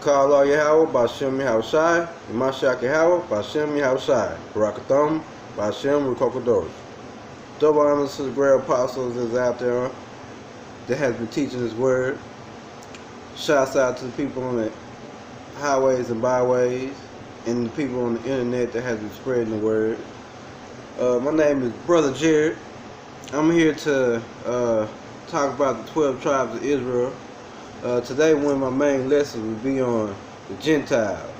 Kala Yahweh, Bashem Yahushai, Mashiach Yahweh, Bashem Yahushai, Barakatham, Bashem Rukokodosh. Double honors to the great apostles that's out there that has been teaching His word. Shouts out to the people on the highways and byways and the people on the internet that has been spreading the word. My name is Brother Jared. I'm here to talk about the 12 tribes of Israel. Today, one of my main lessons will be on the Gentiles.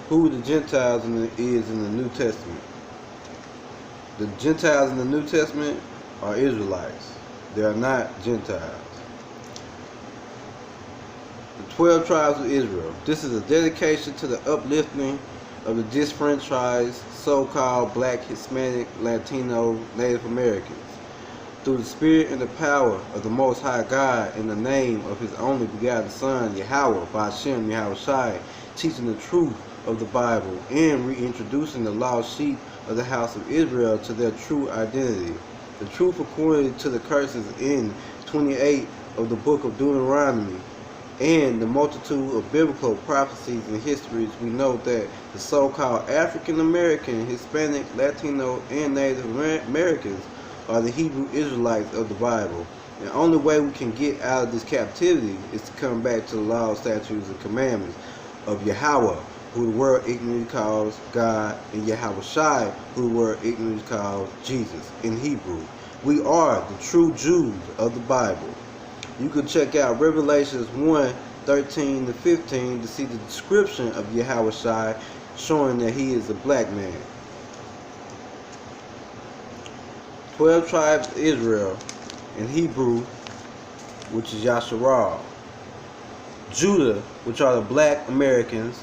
Who the Gentiles is in the New Testament. The Gentiles in the New Testament are Israelites. They are not Gentiles. The 12 tribes of Israel. This is a dedication to the uplifting of the disfranchised, so-called Black, Hispanic, Latino, Native Americans through the spirit and the power of the Most High God in the name of His only begotten Son, Yahweh, Bashem Yahushai, teaching the truth of the Bible and reintroducing the lost sheep of the house of Israel to their true identity. The truth according to the curses in 28 of the book of Deuteronomy and the multitude of biblical prophecies and histories, we know that the so-called African American, Hispanic, Latino, and Native Americans are the Hebrew Israelites of the Bible. The only way we can get out of this captivity is to come back to the law, statutes, and commandments of Yahweh, who the world ignorantly calls God, and Yahushai, who the world ignorantly calls Jesus in Hebrew. We are the true Jews of the Bible. You can check out Revelations 1:13-15 to see the description of Yahushai, showing that He is a black man. 12 tribes of Israel in Hebrew, which is Yasharal. Judah, which are the black Americans.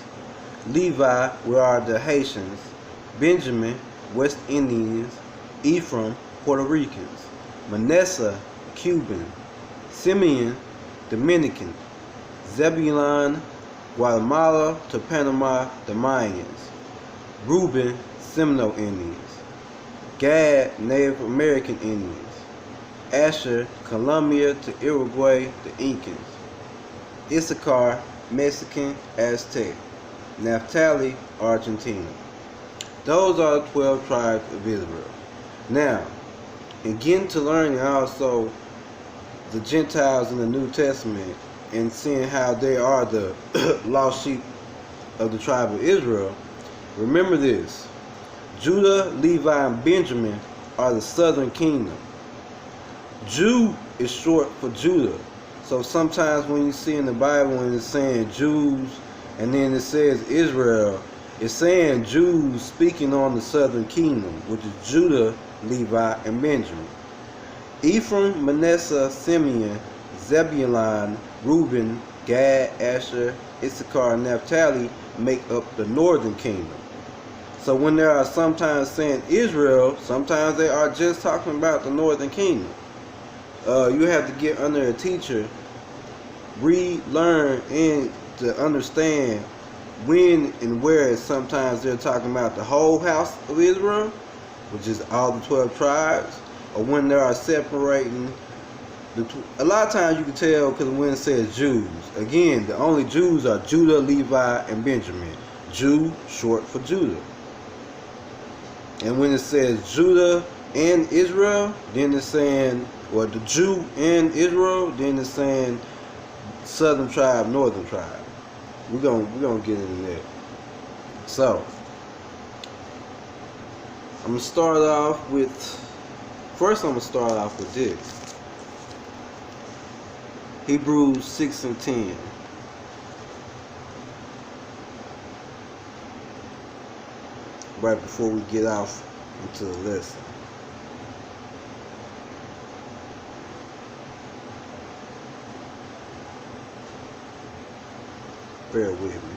Levi, which are the Haitians. Benjamin, West Indians. Ephraim, Puerto Ricans. Manasseh, Cuban. Simeon, Dominican. Zebulun, Guatemala to Panama, the Mayans. Reuben, Seminole Indians. Gad, Native American Indians. Asher, Colombia to Uruguay, the Incans. Issachar, Mexican, Aztec. Naphtali, Argentina. Those are the 12 tribes of Israel. Now, in getting to learning also the Gentiles in the New Testament and seeing how they are the lost sheep of the tribe of Israel, remember this. Judah, Levi, and Benjamin are the southern kingdom. Jew is short for Judah. So sometimes when you see in the Bible when it's saying Jews and then it says Israel, it's saying Jews speaking on the southern kingdom, which is Judah, Levi, and Benjamin. Ephraim, Manasseh, Simeon, Zebulun, Reuben, Gad, Asher, Issachar, and Naphtali make up the northern kingdom. So when they are sometimes saying Israel, sometimes they are just talking about the northern kingdom. You have to get under a teacher, read, learn, and to understand when and where sometimes they're talking about the whole house of Israel, which is all the 12 tribes, or when they are separating. A lot of times you can tell because when it says Jews, again, the only Jews are Judah, Levi, and Benjamin. Jew, short for Judah. And when it says Judah and Israel, then it's saying, well, the Jew and Israel, then it's saying southern tribe, northern tribe. We're gonna get into that. So I'm gonna start off with this. Hebrews 6:10. Right before we get off into the lesson. Bear with me.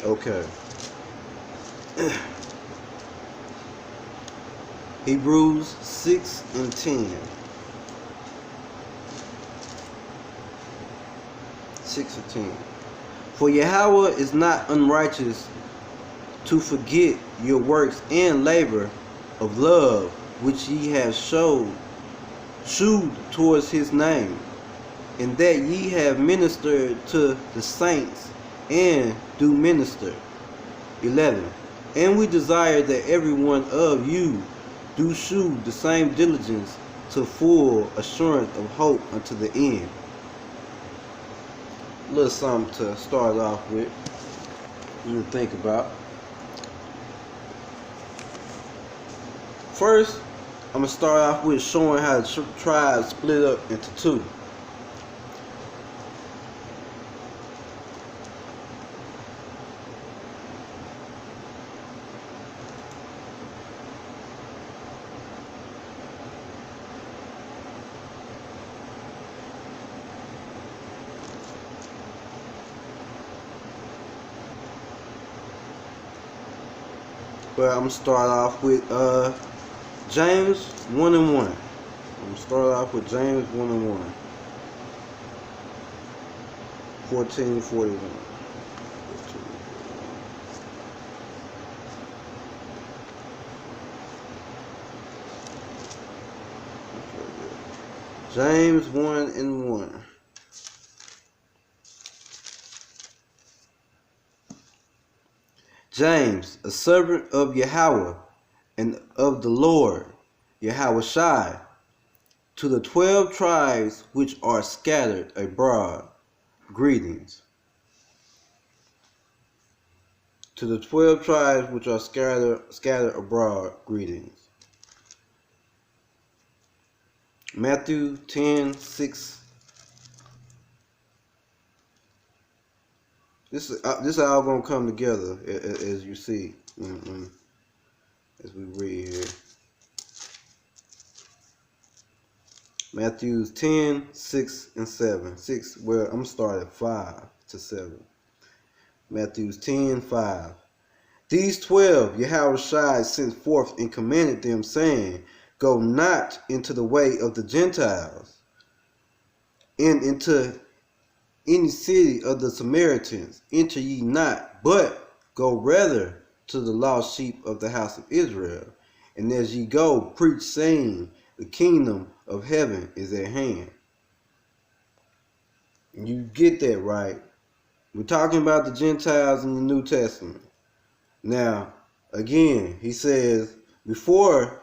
Okay. Hebrews 6 and 10. 6 and 10. For Yahweh is not unrighteous to forget your works and labor of love which ye have shewed towards his name, and that ye have ministered to the saints and do minister. 11. And we desire that every one of you do shew the same diligence to full assurance of hope unto the end. A little something to start off with, you to think about. First, I'm going to start off with showing how the tribes split up into two. Well, I'm going to start off with James 1 and 1. I'm going to start off with James 1 and 1. 14:41. James 1 and 1. James, a servant of Yahweh and of the Lord, Yahweh Shai, to the 12 tribes which are scattered abroad, greetings. To the 12 tribes which are scattered abroad, greetings. Matthew 10:6. This is all gonna come together as you see, as we read here. Matthew 10:6 and 7. 6. Well, I'm starting at 5 to 7. Matthew 10:5. These 12 Yahweh Shai sent forth and commanded them, saying, Go not into the way of the Gentiles, and into any city of the Samaritans enter ye not, but go rather to the lost sheep of the house of Israel. And as ye go, preach, saying, The kingdom of heaven is at hand. You get that right. We're talking about the Gentiles in the New Testament. Now, again, he says, before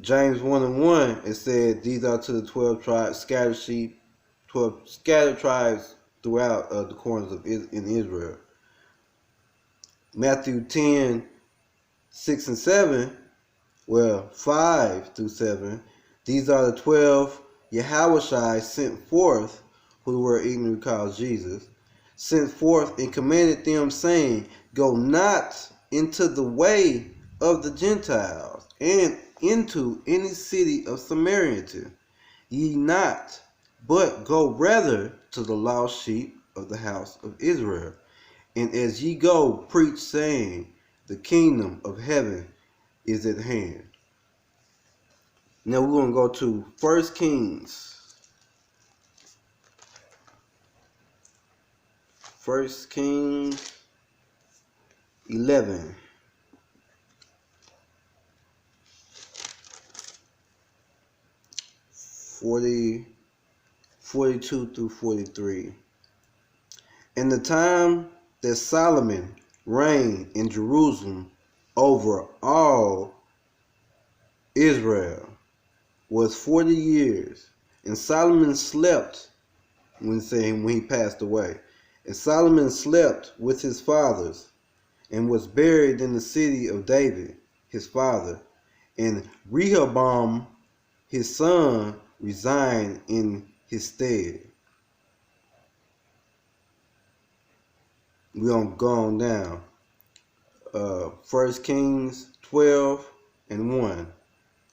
James 1 and 1, it said, These are to the 12 tribes, scattered sheep, 12 scattered tribes throughout the corners of in Israel. Matthew 10:6 and 7, well, 5 through 7, these are the 12 Yahushai sent forth, who were ignorant called Jesus, sent forth and commanded them, saying, Go not into the way of the Gentiles, and into any city of Samaria ye not, but go rather to the lost sheep of the house of Israel. And as ye go, preach, saying, The kingdom of heaven is at hand. Now we're going to go to 1 Kings. 1 Kings 11. 42 through 43. In the time that Solomon reigned in Jerusalem over all Israel was 40 years, and Solomon slept when he passed away. And Solomon slept with his fathers, and was buried in the city of David, his father. And Rehoboam, his son, resigned in his stead. We're going to go on down. 1 Kings 12 and 1.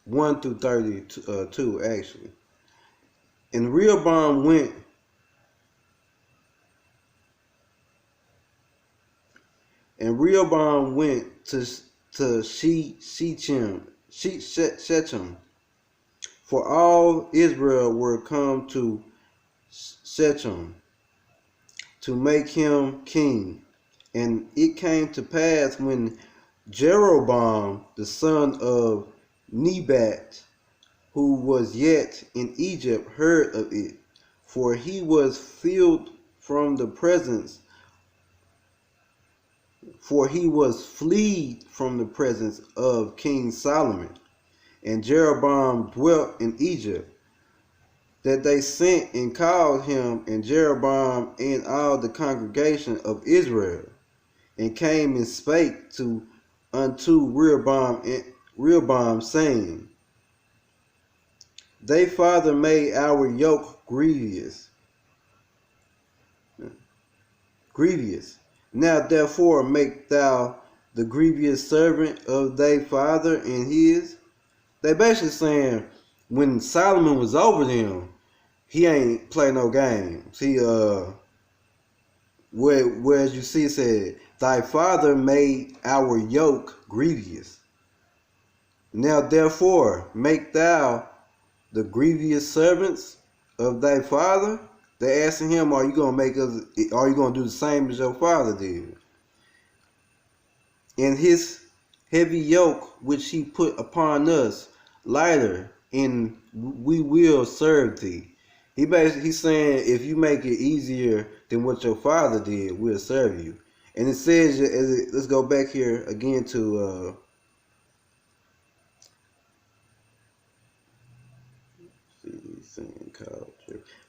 1 through 32, actually. And Rehoboam And Rehoboam went to Shechem, for all Israel were come to Shechem to make him king. And it came to pass when Jeroboam, the son of Nebat, who was yet in Egypt, heard of it, for he was filled from the presence, for he was fleed from the presence of King Solomon. And Jeroboam dwelt in Egypt, that they sent and called him and Jeroboam and all the congregation of Israel, and came and spake unto Rehoboam, saying, Thy father made our yoke grievous. Now therefore make thou the grievous servant of thy father and his. They basically saying when Solomon was over them, he ain't play no games. He whereas you see it said, Thy father made our yoke grievous. Now therefore make thou the grievous servants of thy father. They asking him, are you gonna make us? Are you gonna do the same as your father did? And his heavy yoke which he put upon us, lighter, and we will serve thee. He's saying, if you make it easier than what your father did, we'll serve you. And it says, let's go back here again to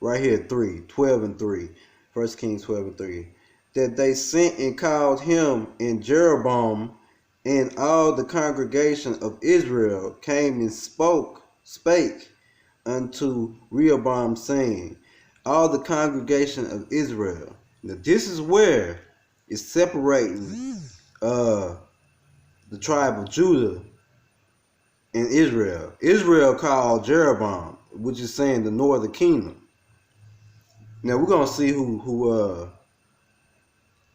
right here, 12 and 3. 1 Kings 12 and 3. That they sent and called him, and Jeroboam and all the congregation of Israel came and spake unto Rehoboam, saying, all the congregation of Israel. Now this is where it's separating the tribe of Judah and Israel. Israel called Jeroboam, which is saying the northern kingdom. Now we're gonna see who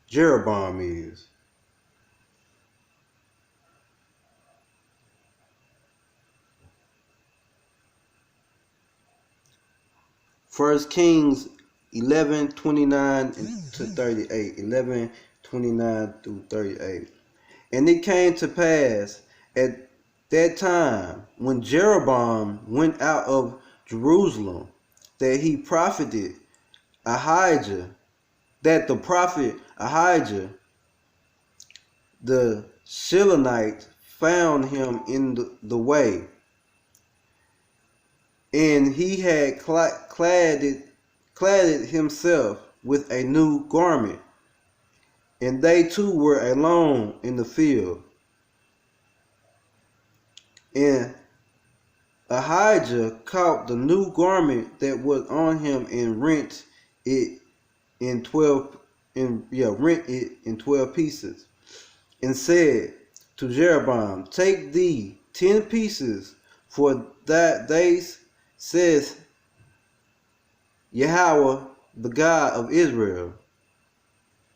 Jeroboam is. First Kings 11:29 to 38. 11:29 through 38. And it came to pass at that time when Jeroboam went out of Jerusalem that he profited Ahijah, that the prophet Ahijah the Shilonite found him in the way, and he had cladded himself with a new garment, and they two were alone in the field. And Ahijah caught the new garment that was on him and rent it in 12 pieces, and said to Jeroboam, take thee 10 pieces, for that they says Yahweh the God of Israel,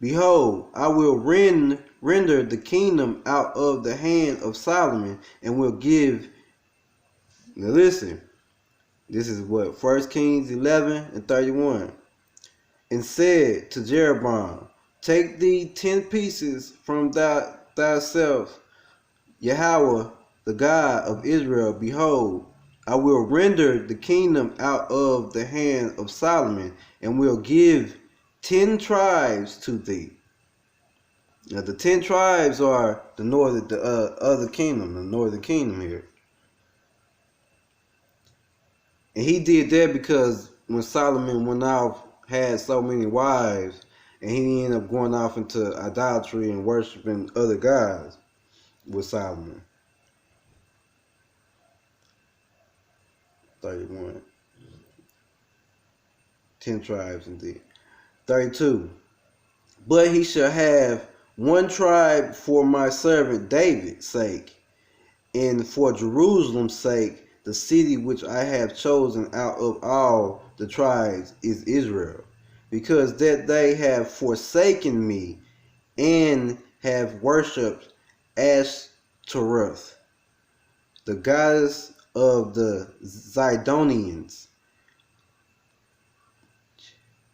behold, I will render the kingdom out of the hand of Solomon, and will give. Now listen, this is what 1 Kings 11 and 31. And said to Jeroboam, take thee 10 pieces from thyself, Yahweh the God of Israel, behold, I will render the kingdom out of the hand of Solomon, and will give 10 tribes to thee. Now the 10 tribes are the other kingdom, the northern kingdom here. And he did that because when Solomon went off, had so many wives, and he ended up going off into idolatry and worshiping other gods with Solomon. 31. 10 tribes indeed. 32. But he shall have one tribe for my servant David's sake, and for Jerusalem's sake, the city which I have chosen out of all the tribes is Israel, because that they have forsaken me, and have worshipped Ashtaroth, the goddess of the Zidonians,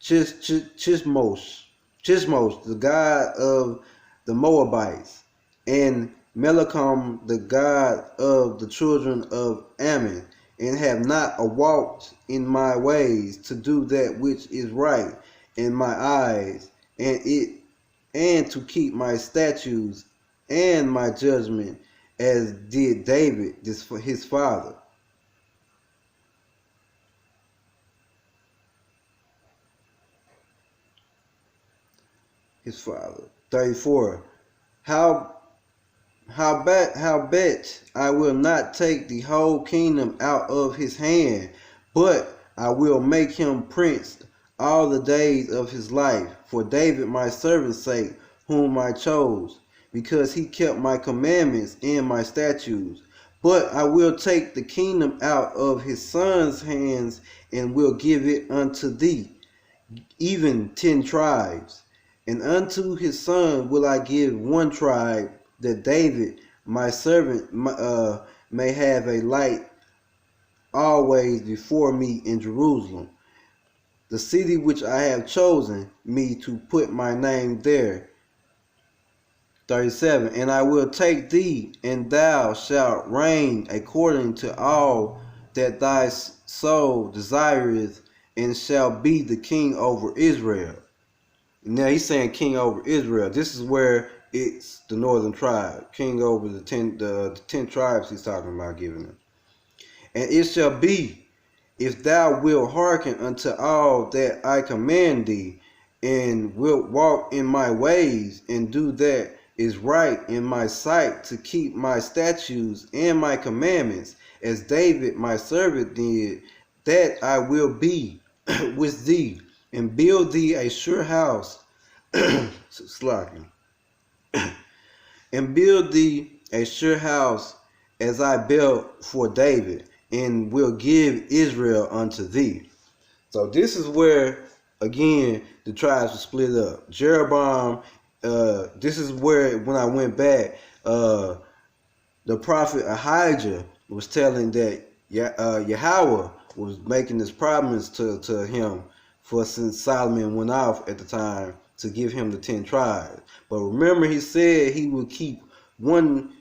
Chismos, the god of the Moabites, and Melacham, the god of the children of Ammon, and have not walked in my ways to do that which is right in my eyes, and to keep my statutes and my judgment, as did David his father. His father. 34. Howbeit I will not take the whole kingdom out of his hand, but I will make him prince all the days of his life, for David my servant's sake, whom I chose, because he kept my commandments and my statutes. But I will take the kingdom out of his son's hands, and will give it unto thee, even 10 tribes. And unto his son will I give one tribe, that David my servant may have a light always before me in Jerusalem, the city which I have chosen me to put my name there. 37. And I will take thee, and thou shalt reign according to all that thy soul desireth, and shalt be the king over Israel. Now he's saying king over Israel. This is where it's the northern tribe, king over the 10 tribes he's talking about giving them. And it shall be, if thou wilt hearken unto all that I command thee, and wilt walk in my ways, and do that is right in my sight, to keep my statutes and my commandments, as David my servant did, that I will be with thee, and build thee a sure house, slacking, and build thee a sure house, as I built for David, and will give Israel unto thee. So this is where, again, the tribes were split up. Jeroboam, this is where, when I went back, the prophet Ahijah was telling that Yahweh was making this promise to him, for since Solomon went off at the time, to give him the 10 tribes. But remember, he said he would keep one,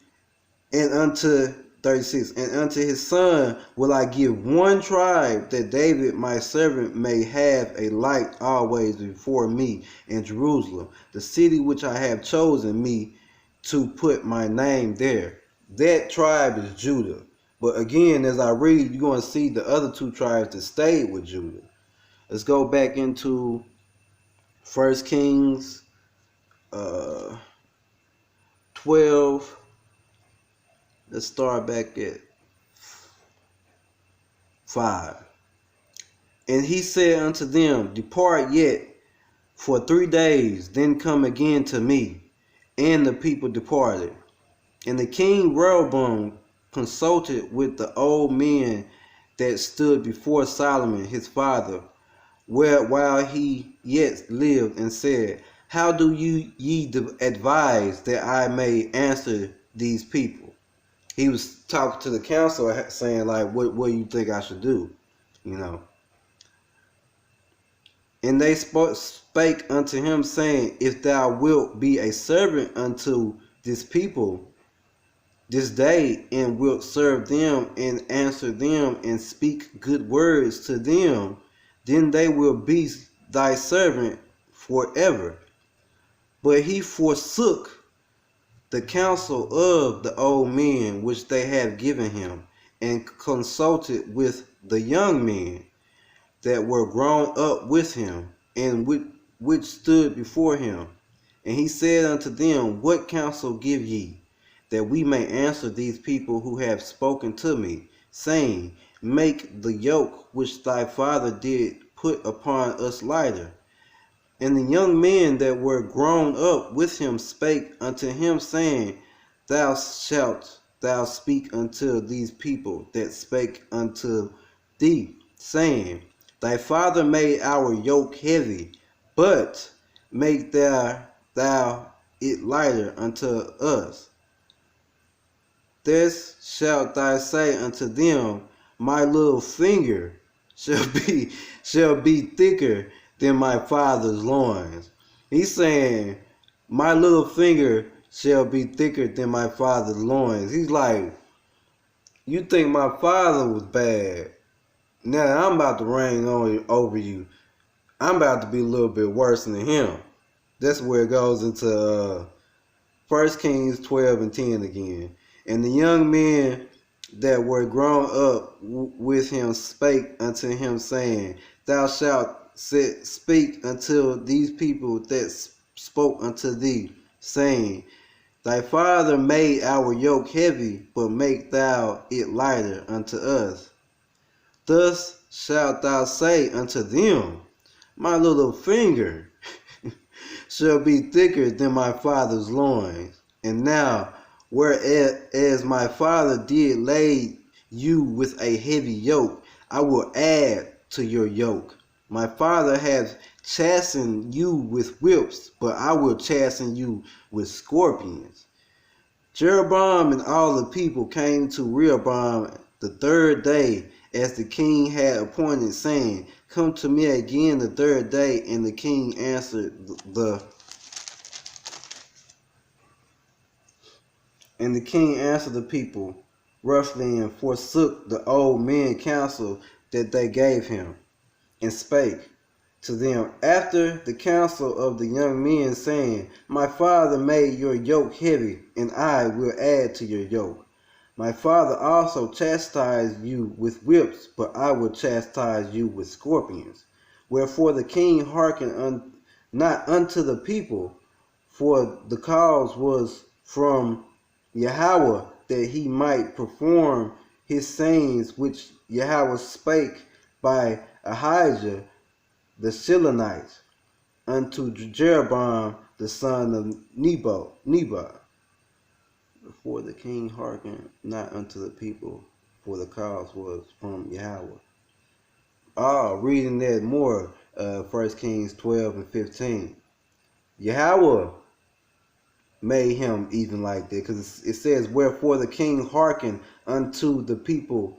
and unto 36, and unto his son will I give one tribe, that David my servant may have a light always before me in Jerusalem, the city which I have chosen me to put my name there. That tribe is Judah. But again, as I read, you're going to see the other 2 tribes that stayed with Judah. Let's go back into 1 Kings 12. Let's start back at 5. And he said unto them, Depart yet for 3 days, then come again to me. And the people departed. And the king Rehoboam consulted with the old men that stood before Solomon his father, while he yet lived, and said, How do ye advise that I may answer these people? He was talking to the council, saying, like, what do you think I should do? You know. And they spake unto him, saying, If thou wilt be a servant unto this people this day, and wilt serve them, and answer them, and speak good words to them, then they will be thy servant forever. But he forsook the counsel of the old men which they had given him, and consulted with the young men that were grown up with him, and which stood before him. And he said unto them, What counsel give ye, that we may answer these people who have spoken to me, saying, Make the yoke which thy father did put upon us lighter? And the young men that were grown up with him spake unto him, saying, Thou shalt thou speak unto these people that spake unto thee, saying, Thy father made our yoke heavy, but make thou it lighter unto us. Thus shalt thou say unto them, my little finger shall be thicker than my father's loins. He's saying, my little finger shall be thicker than my father's loins. He's like, you think my father was bad. Now I'm about to reign over you. I'm about to be a little bit worse than him. That's where it goes into 1 Kings 12 and 10 again. And the young men that were grown up with him spake unto him, saying, thou shalt speak unto these people that spoke unto thee, saying, thy father made our yoke heavy, but make thou it lighter unto us. Thus shalt thou say unto them, my little finger shall be thicker than my father's loins. And now, whereas my father did lay you with a heavy yoke, I will add to your yoke. My father hath chastened you with whips, but I will chasten you with scorpions. Jeroboam and all the people came to Rehoboam the third day, as the king had appointed, saying, come to me again the third day. And the king answered the people roughly, and forsook the old men counsel that they gave him, and spake to them after the counsel of the young men, saying, my father made your yoke heavy, and I will add to your yoke. My father also chastised you with whips, but I will chastise you with scorpions. Wherefore the king hearkened not unto the people, for the cause was from Yahweh, that he might perform his sayings which Yahweh spake by Ahijah the Shilonite unto Jeroboam the son of Nebat. Before the king hearkened not unto the people, for the cause was from Yahweh. Reading that more, 1 Kings 12 and 15. Yahweh made him even like that, because it says, wherefore the king hearkened unto the people,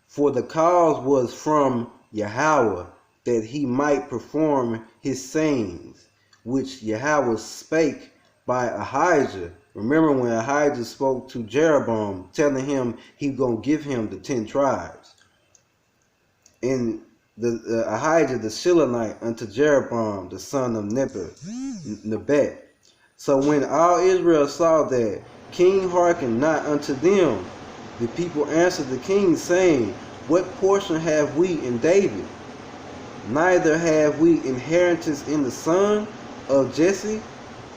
for the cause was from Yahweh, that he might perform his sayings, which Yahweh spake by Ahijah. Remember when Ahijah spoke to Jeroboam, telling him he gonna give him the 10 tribes. And the Ahijah the Shilonite unto Jeroboam the son of Nebat. So when all Israel saw that king hearkened not unto them, the people answered the king, saying, what portion have we in David? Neither have we inheritance in the son of Jesse.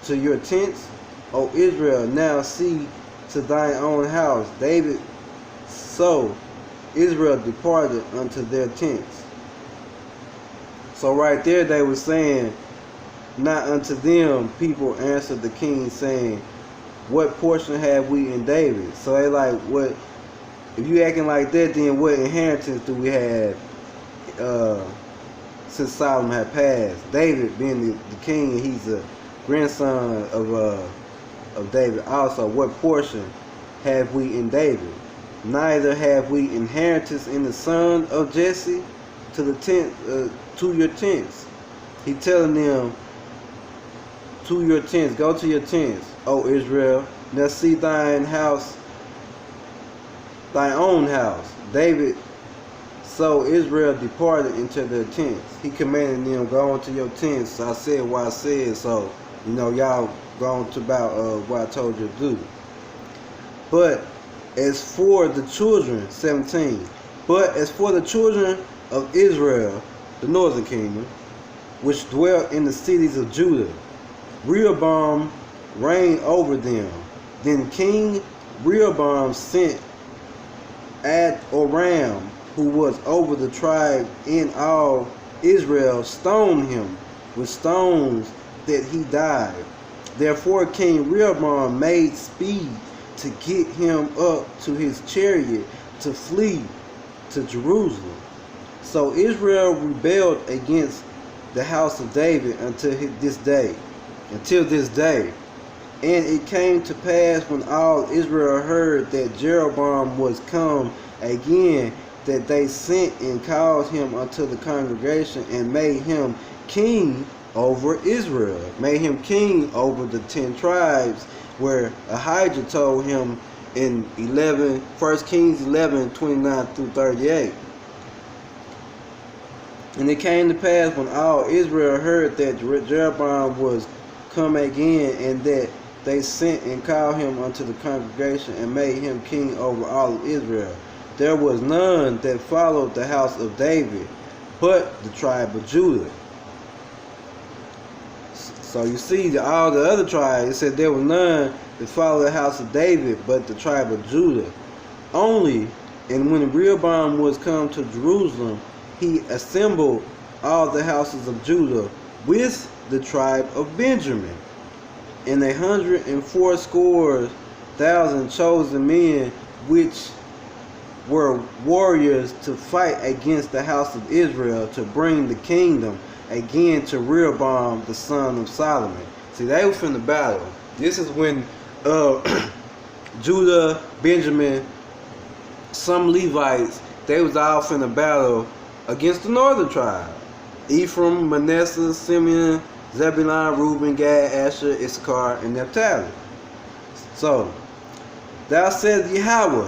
To your tents, O Israel, now see to thine own house. David, so Israel departed unto their tents. So right there they were saying, not unto them, people answered the king, saying, what portion have we in David? So they like, what, if you acting like that, then what inheritance do we have since Solomon had passed? David being the king, and he's a grandson of David also. What portion have we in David? Neither have we inheritance in the son of Jesse. To the tent, to your tents. He telling them, to your tents, go to your tents, O Israel. Now see thine house, thine own house. David, so Israel departed into their tents. He commanded them, go into your tents. I said what I said, so y'all go on to about what I told you to do. But as for the children, 17, but as for the children of Israel, the northern kingdom, which dwelt in the cities of Judah, Rehoboam reigned over them. Then King Rehoboam sent Adoram, who was over the tribe in all Israel, stoned him with stones that he died. Therefore King Rehoboam made speed to get him up to his chariot to flee to Jerusalem. So Israel rebelled against the house of David until this day. And it came to pass when all Israel heard that Jeroboam was come again, that they sent and called him unto the congregation and made him king over Israel, made him king over the 10 tribes, where Ahijah told him in 1 Kings 11:29-38. And it came to pass when all Israel heard that Jeroboam was come again, and that they sent and called him unto the congregation and made him king over all of Israel, there was none that followed the house of David, but the tribe of Judah. So you see, all the other tribes, it said there was none that followed the house of David, but the tribe of Judah only. And when Rehoboam was come to Jerusalem, he assembled all the houses of Judah with the tribe of Benjamin, and 180,000 chosen men, which were warriors, to fight against the house of Israel, to bring the kingdom again to Rehoboam the son of Solomon. See, they was from the battle. This is when Judah, Benjamin, some Levites, they was all from the battle against the northern tribe: Ephraim, Manasseh, Simeon, Zebulun, Reuben, Gad, Asher, Issachar, and Naphtali. So, thou said Yahweh,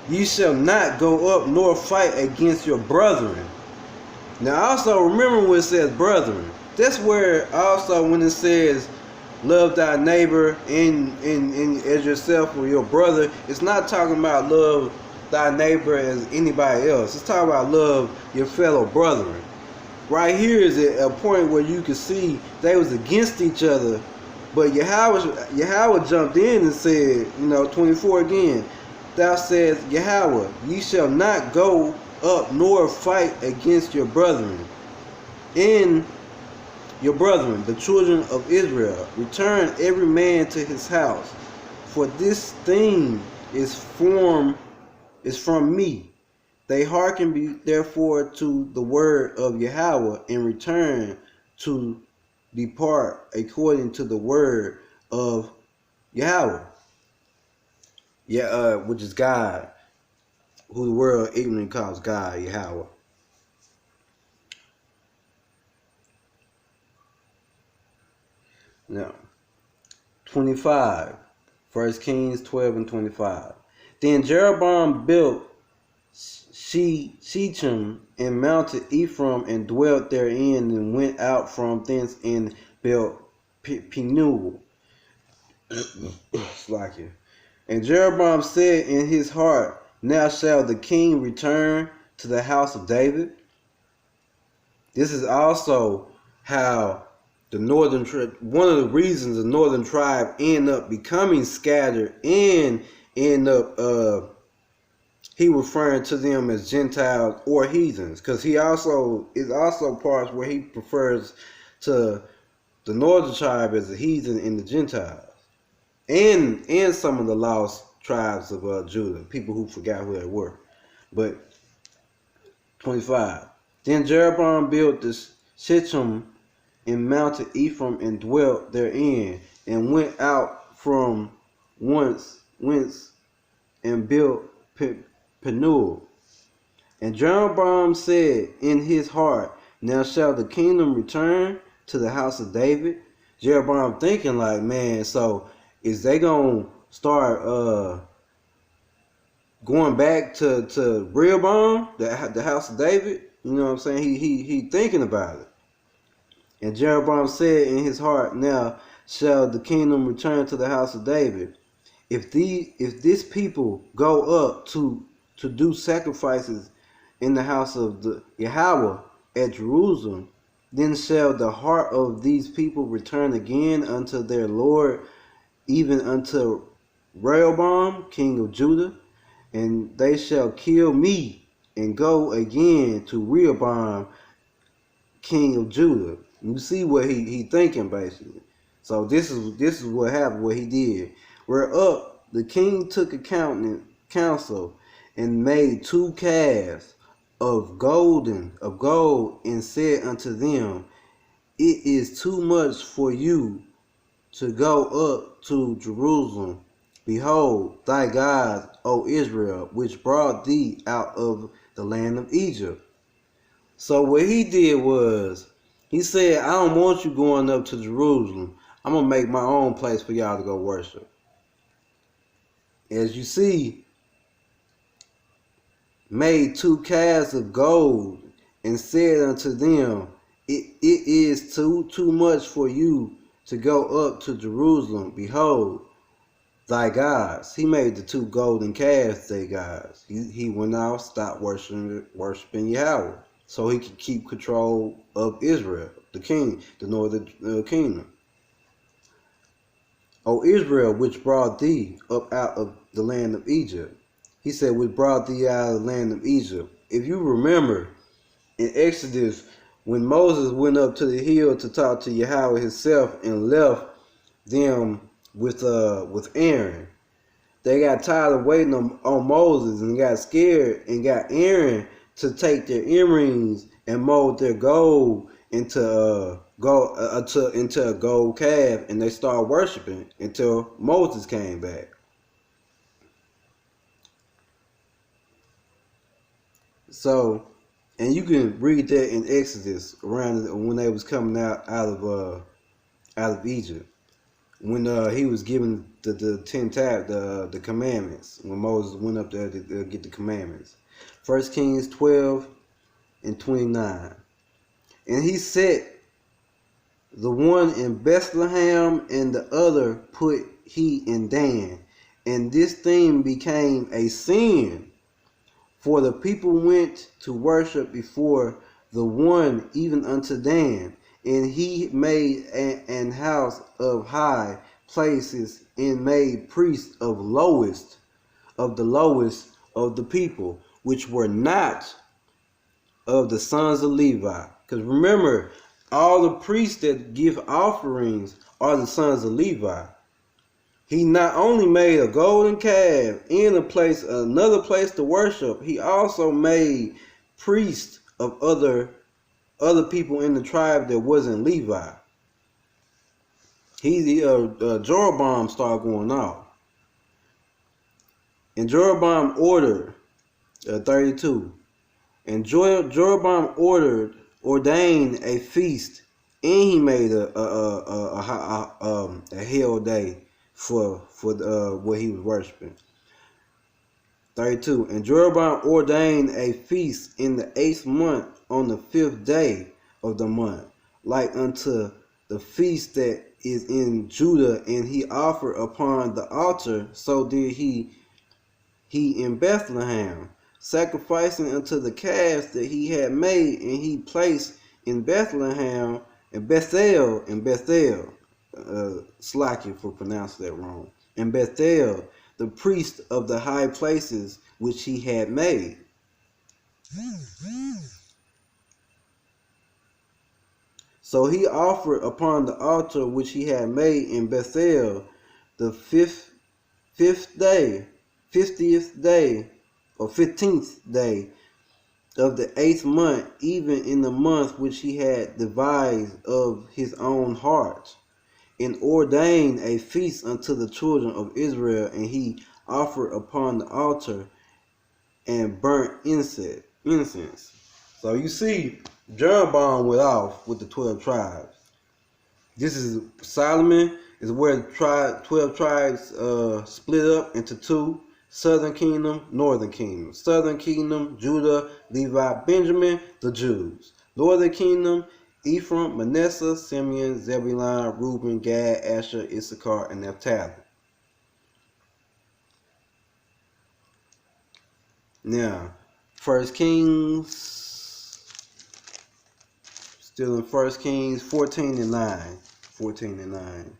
ye shall not go up nor fight against your brethren. Now also remember when it says brethren, that's where also when it says love thy neighbor and as yourself or your brother, it's not talking about love thy neighbor as anybody else. It's talking about love your fellow brethren. Right here is a point where you can see they was against each other, but Yahweh jumped in and said, 24 again, thou said Yahweh, ye shall not go up nor fight against your brethren. In your brethren, the children of Israel, return every man to his house, for this thing is from me. They hearken therefore to the word of Yahweh, and return to depart according to the word of Yahweh. Which is God, who the world ignorant calls God, Yahweh. Now, 25. 1 Kings 12:25. Then Jeroboam built Shechem and mounted Ephraim and dwelt therein, and went out from thence and built Penuel. And Jeroboam said in his heart, now shall the king return to the house of David. This is also how the northern tribe, one of the reasons the northern tribe end up becoming scattered and end up he referring to them as Gentiles or heathens, because he also is also parts where he prefers to the northern tribe as a heathen and the Gentiles, and some of the lost tribes of Judah, people who forgot who they were. But 25. Then Jeroboam built this Shechem and mounted Ephraim and dwelt therein, and went out from whence and built Penuel. And Jeroboam said in his heart, now shall the kingdom return to the house of David. Jeroboam thinking like, man, so is they gonna start going back to Rehoboam, the house of David? You know what I'm saying? He thinking about it. And Jeroboam said in his heart, now shall the kingdom return to the house of David. If this people go up to do sacrifices in the house of the Yahweh at Jerusalem, then shall the heart of these people return again unto their Lord, even unto Rehoboam, king of Judah, and they shall kill me and go again to Rehoboam, king of Judah. You see what he thinking basically. So this is what happened, what he did. Whereup the king took a counsel and made 2 calves of gold, and said unto them, it is too much for you to go up to Jerusalem. Behold, thy God, O Israel, which brought thee out of the land of Egypt. So what he did was, he said, I don't want you going up to Jerusalem. I'm going to make my own place for y'all to go worship. As you see, made 2 calves of gold, and said unto them, it is too much for you to go up to Jerusalem. Behold, thy gods. He made the 2 golden calves their gods. He went out, stopped worshiping Yahweh, so he could keep control of Israel, the king, the northern kingdom. O Israel, which brought thee up out of the land of Egypt. He said, which brought thee out of the land of Egypt. If you remember, in Exodus, when Moses went up to the hill to talk to Yahweh himself and left them with Aaron, they got tired of waiting on Moses and got scared and got Aaron to take their earrings and mold their gold into a gold calf, and they started worshiping until Moses came back. So, and you can read that in Exodus around when they was coming out of Egypt, when he was given the 10 the commandments, when Moses went up there to get the commandments. 1 Kings 12:29. And he set the one in Bethlehem and the other put he in Dan. And this thing became a sin, for the people went to worship before the one even unto Dan. And he made an house of high places, and made priests of the lowest of the people, which were not of the sons of Levi. Because remember, all the priests that give offerings are the sons of Levi. He not only made a golden calf in another place to worship, he also made priests of other people in the tribe that wasn't Levi. Jeroboam started going off, and Jeroboam ordered 32. And Jeroboam ordained a feast, and he made a hell day for what he was worshiping. 32. And Jeroboam ordained a feast in the 8th month on the 5th day of the month, like unto the feast that is in Judah, and he offered upon the altar. So did he in Bethlehem, sacrificing unto the calves that he had made, and he placed in Bethlehem, and Bethel, slack for pronouncing that wrong, in Bethel, the priest of the high places which he had made. So he offered upon the altar which he had made in Bethel the 50th day, or 15th day of the 8th month, even in the month which he had devised of his own heart, and ordained a feast unto the children of Israel, and he offered upon the altar and burnt incense. So you see, Jeroboam went off with the 12 tribes. This is Solomon, is where the 12 tribes split up into 2. Southern kingdom, northern kingdom. Southern kingdom, Judah, Levi, Benjamin, the Jews. Northern kingdom, Ephraim, Manasseh, Simeon, Zebulun, Reuben, Gad, Asher, Issachar, and Naphtali. Now, 1 Kings, still in 1 Kings 14:9. 14:9.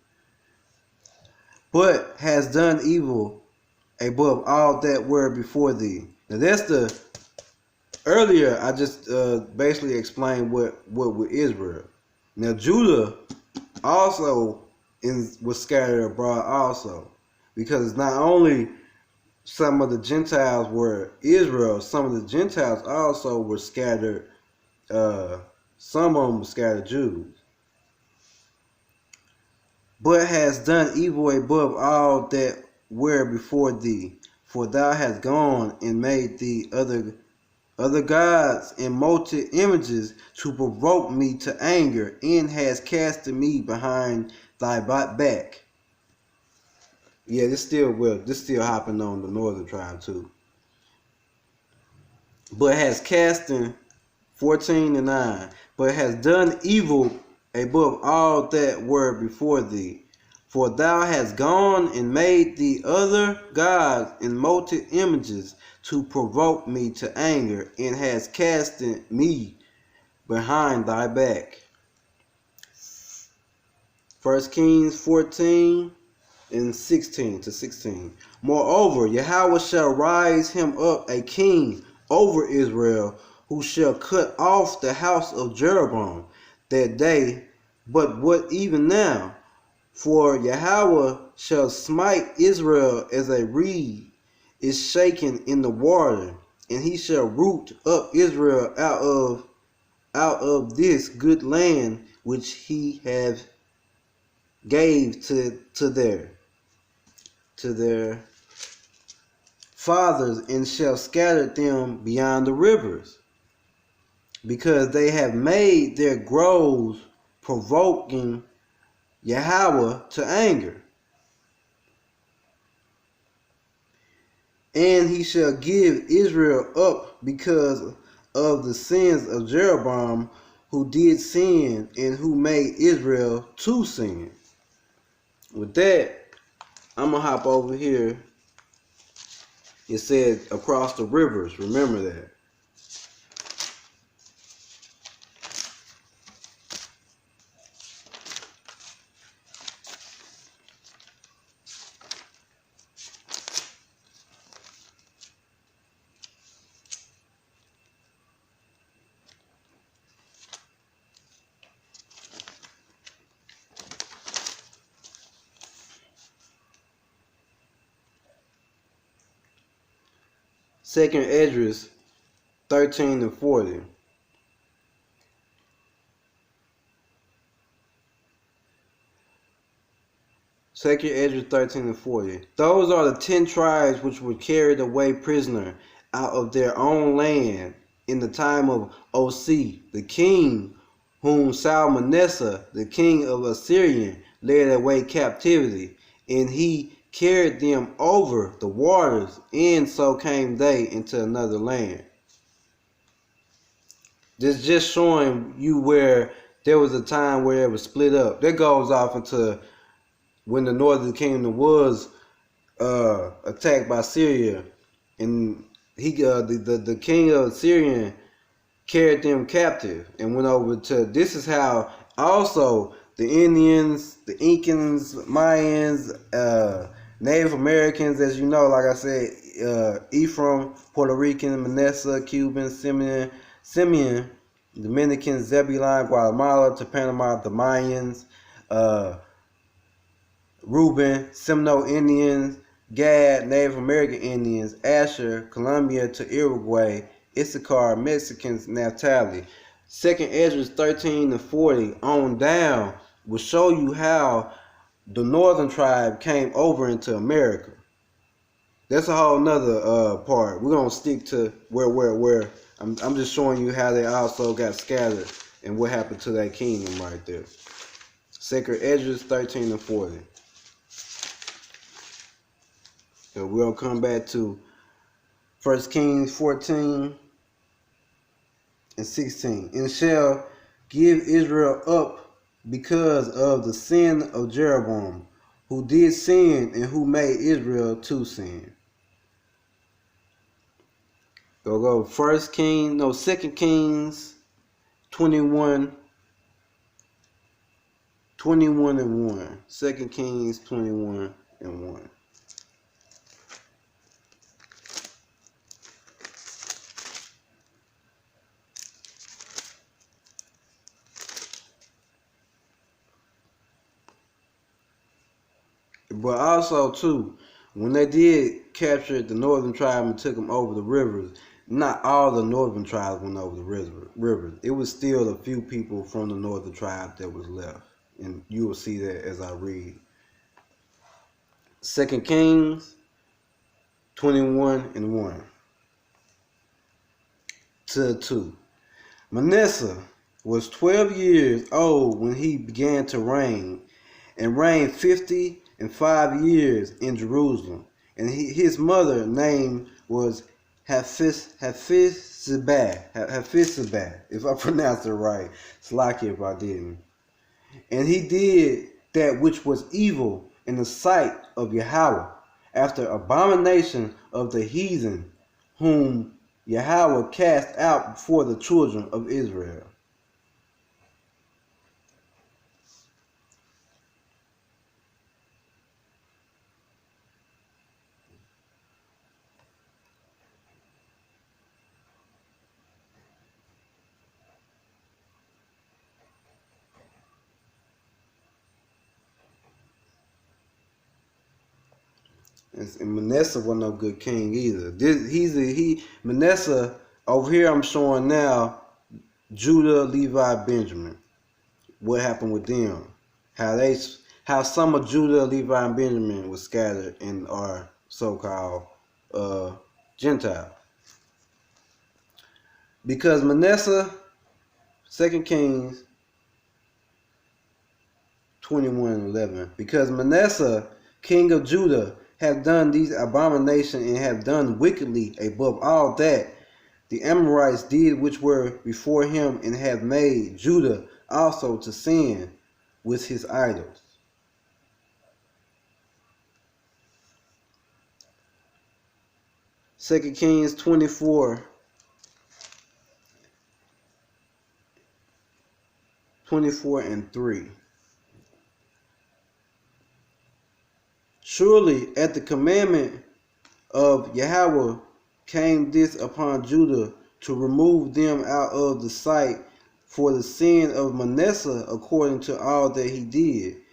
But has done evil above all that were before thee. Now that's earlier I just basically explained what with Israel. Now Judah also was scattered abroad also, because not only some of the Gentiles were Israel, some of the Gentiles also were scattered. Some of them were scattered Jews. but hast done evil above all that were before thee. For thou hast gone and made thee other gods and molten images to provoke me to anger, and hast casted me behind thy back. Yeah, this still hopping on the northern tribe too. But has casting 14 and 9, but has done evil above all that were before thee. For thou hast gone and made thee other gods and molten images to provoke me to anger, and hast cast me behind thy back. 1 Kings 14 and 16 to 16. Moreover, Yahweh shall rise him up a king over Israel, who shall cut off the house of Jeroboam that day, but what even now? For Yahweh shall smite Israel as a reed is shaken in the water, and he shall root up Israel out of this good land which he have gave to their fathers, and shall scatter them beyond the rivers, because they have made their groves provoking Yahweh to anger. And he shall give Israel up because of the sins of Jeroboam, who did sin and who made Israel to sin. With that, I'm going to hop over here. It said across the rivers. Remember that. Second Esdras 13 and 40. Second Esdras 13 and 40. Those are the 10 tribes which were carried away prisoner out of their own land in the time of Osea, the king, whom Salmanasseh, the king of Assyria, led away captivity, and he carried them over the waters, and so came they into another land. This just showing you where there was a time where it was split up. That goes off into when the northern kingdom was attacked by Syria, and the king of Syria carried them captive and went over to. This is how also the Indians, the Incans, Mayans, Native Americans, as you know, like I said, Ephraim, Puerto Rican, Manasseh, Cuban, Simeon, Dominican, Zebulon, Guatemala to Panama, the Mayans, Reuben, Seminole Indians, Gad, Native American Indians, Asher, Colombia to Uruguay, Issachar, Mexicans, Naphtali. Second Esdras 13 and 40 on down will show you how the northern tribe came over into America. That's a whole nother part. We're gonna stick to where. I'm just showing you how they also got scattered and what happened to that kingdom right there. Second Esdras 13 and 40. So we're gonna come back to 1 Kings 14 and 16. And shall give Israel up because of the sin of Jeroboam, who did sin and who made Israel to sin. Go 2 Kings 21 and 1. 2 Kings 21 and 1. But also too, when they did capture the northern tribe and took them over the rivers, not all the northern tribes went over the rivers. It was still a few people from the northern tribe that was left and you will see that as I read. 2 Kings 21:1 to 2. Manasseh was 12 years old when he began to reign, and reigned 55 years in Jerusalem. And his mother name was Haphzibah, if I pronounced it right. Slacky if I didn't. And he did that which was evil in the sight of Yahweh, after abomination of the heathen, whom Yahweh cast out before the children of Israel. And Manasseh wasn't no good king either. Manasseh over here I'm showing now Judah, Levi, Benjamin. What happened with them? How some of Judah, Levi, and Benjamin was scattered and are so-called Gentiles. Because Manasseh, 2 Kings 21:11. Because Manasseh, king of Judah, have done these abominations and have done wickedly above all that the Amorites did which were before him, and have made Judah also to sin with his idols. Second Kings 24:3. Surely at the commandment of Yahweh came this upon Judah, to remove them out of the sight for the sin of Manasseh, according to all that he did,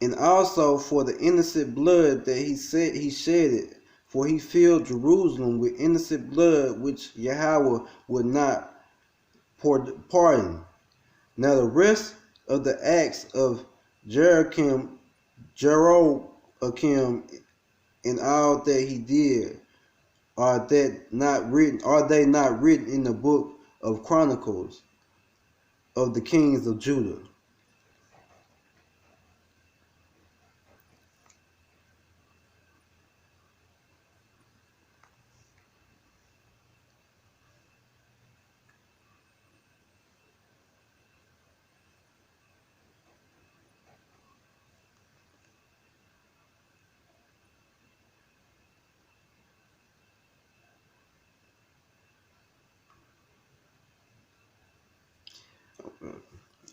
and also for the innocent blood that he shedded, for he filled Jerusalem with innocent blood, which Yahweh would not pardon. Now the rest of the acts of Jeroboam, and all that he did, are they not written in the book of Chronicles of the kings of Judah?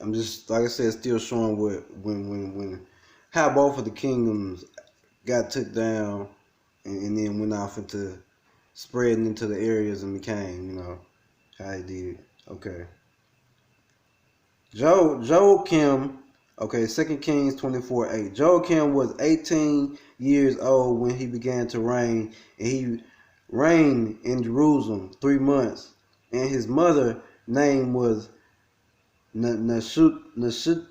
I'm just, like I said, still showing when how both of the kingdoms got took down, and then went off into spreading into the areas and became, how he did. Okay. Joachim, okay, 2 Kings 24:8. Joachim was 18 years old when he began to reign, and he reigned in Jerusalem 3 months. And his mother name was Nehushta,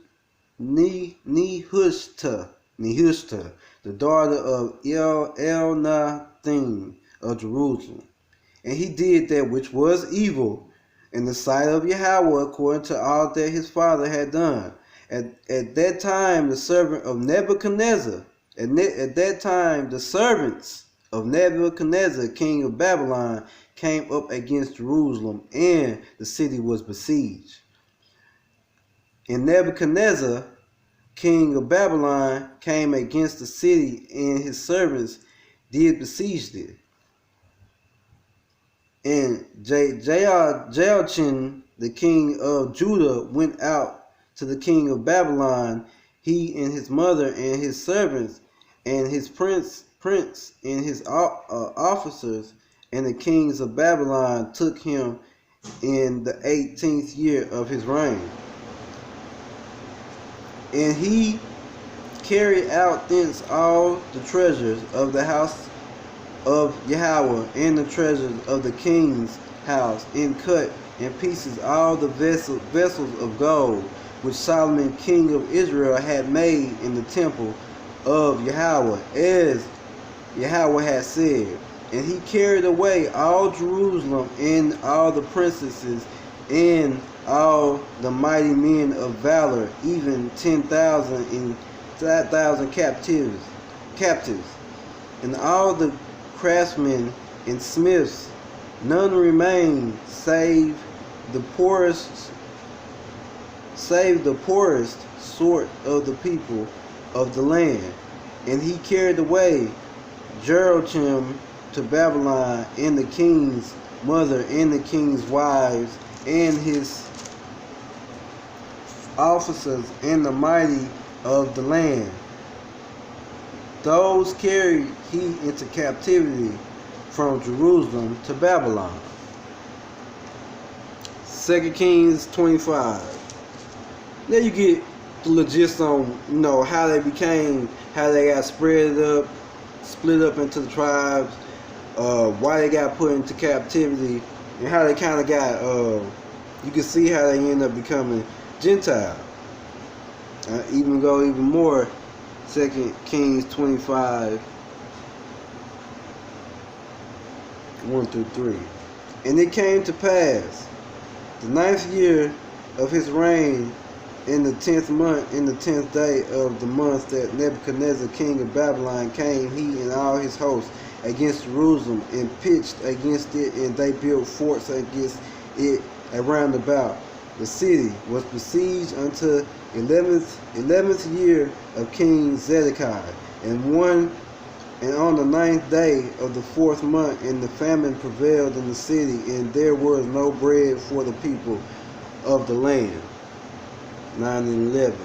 the daughter of Elnathan of Jerusalem. And he did that which was evil in the sight of Yahweh, according to all that his father had done. At that time, the servant of Nebuchadnezzar, at that time, the servants of Nebuchadnezzar, king of Babylon, came up against Jerusalem, and the city was besieged. And Nebuchadnezzar, king of Babylon, came against the city, and his servants did besiege it. And Joachim, the king of Judah, went out to the king of Babylon, he and his mother and his servants, and his prince and his officers, and the kings of Babylon took him in the 18th year of his reign. And he carried out thence all the treasures of the house of Yahweh, and the treasures of the kings house, and cut in pieces all the vessels of gold which Solomon king of Israel had made in the temple of Yahweh, as Yahweh had said. And he carried away all Jerusalem and all the princesses and all the mighty men of valor, even 10,000 and 5,000 captives, and all the craftsmen and smiths. None remained save the poorest sort of the people of the land. And he carried away Jerusalem to Babylon, and the king's mother, and the king's wives, and his officers, and the mighty of the land. Those carried he into captivity from Jerusalem to Babylon. 2 Kings 25. There you get the logistics on how they got split up into the tribes, why they got put into captivity, and how they kind of got, you can see how they end up becoming Gentiles. Even more, 2 Kings 25, 1 through 3. And it came to pass, the 9th year of his reign, in the 10th month, in the 10th day of the month, that Nebuchadnezzar king of Babylon came, he and all his hosts, against Jerusalem, and pitched against it, and they built forts against it around about. The city was besieged unto 11th year of King Zedekiah, and on the 9th day of the 4th month, and the famine prevailed in the city, and there was no bread for the people of the land. 9 and 11.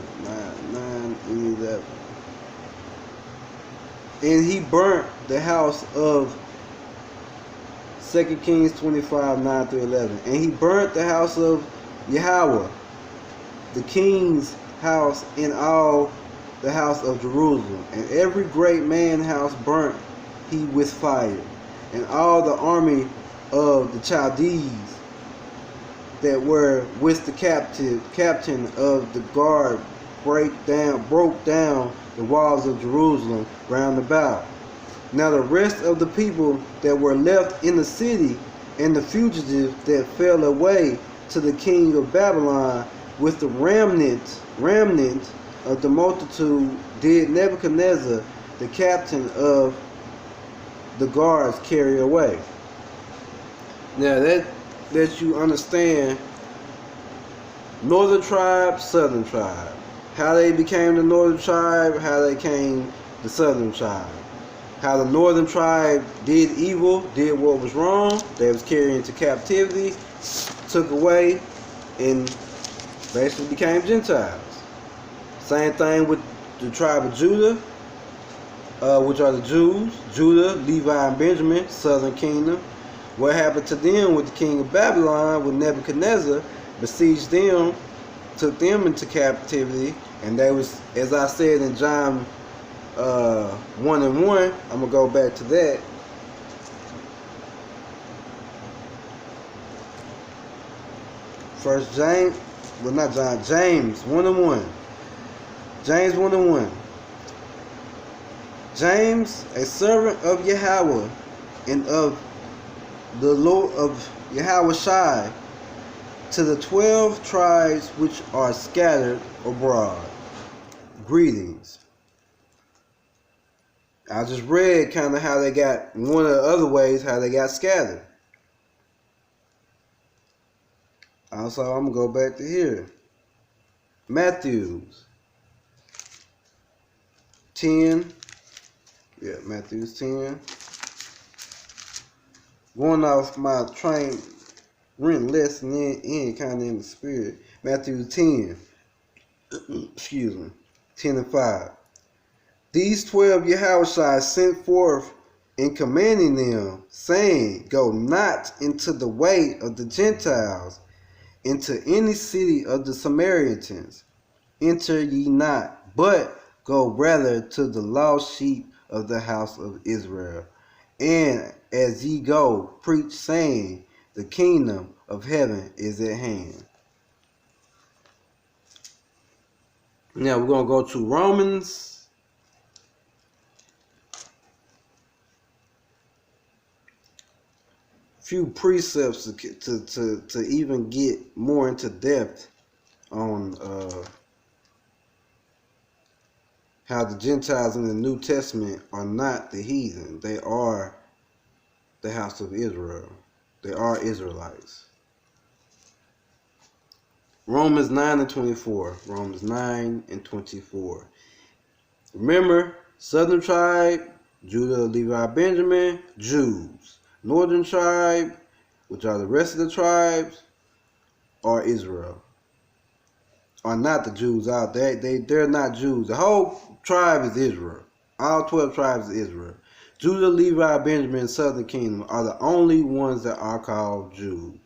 And he burnt the house of 2 Kings 25, 9 through 11. And he burnt the house of Yahweh, the king's house, and all the house of Jerusalem. And every great man's house burnt he with fire. And all the army of the Chaldees that were with the captain of the guard broke down the walls of Jerusalem round about. Now the rest of the people that were left in the city, and the fugitives that fell away to the king of Babylon, with the remnant of the multitude, did Nebuchadnezzar, the captain of the guards, carry away. Now that you understand northern tribe, southern tribe. How they became the northern tribe, how they came the southern tribe. How the northern tribe did evil, did what was wrong. They was carried into captivity, took away, and basically became Gentiles. Same thing with the tribe of Judah, which are the Jews. Judah, Levi, and Benjamin, southern kingdom. What happened to them with the king of Babylon, with Nebuchadnezzar, besieged them, took them into captivity, and they was, as I said in John 1 and 1, I'm going to go back to that. First James 1 and 1. James 1 and 1. James, a servant of Yahweh and of the Lord of Yahweh Shai, to the 12 tribes which are scattered abroad. Greetings. I just read kind of how they got, one of the other ways how they got scattered. Also, I'm going to go back to here. Matthews 10. Yeah, Matthews 10. Going off my train written lesson in kind of in the spirit. Matthew 10. Excuse me. 10 and 5. These 12 Yahushua sent forth in commanding them, saying, Go not into the way of the Gentiles, into any city of the Samaritans. Enter ye not, but go rather to the lost sheep of the house of Israel. And as ye go, preach, saying, the kingdom of heaven is at hand. Now we're going to go to Romans. Few precepts to even get more into depth on how the Gentiles in the New Testament are not the heathen. They are the house of Israel. They are Israelites. Romans 9 and 24. Romans 9 and 24. Remember, southern tribe, Judah, Levi, Benjamin, Jews. Northern tribe, which are the rest of the tribes, are Israel. Are not the Jews out there. They're not Jews. The whole tribe is Israel. All 12 tribes is Israel. Judah, Levi, Benjamin, and Southern Kingdom are the only ones that are called Jews.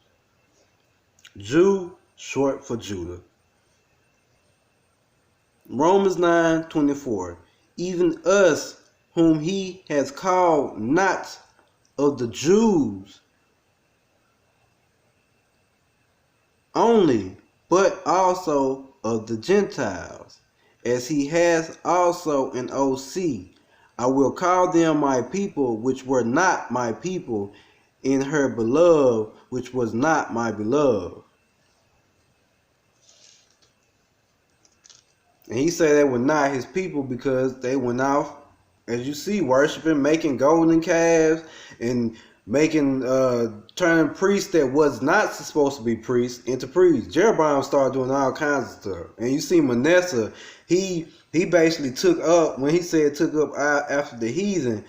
Jew, short for Judah. Romans 9:24. Even us, whom he has called not of the Jews only, but also of the Gentiles, as he has also an OC. I will call them my people, which were not my people, in her beloved, which was not my beloved. And he said they were not his people because they went off, as you see, worshiping, making golden calves, and making turning priests that was not supposed to be priests into priests. Jeroboam started doing all kinds of stuff. And you see Manasseh, he basically took up, when he said took up after the heathen,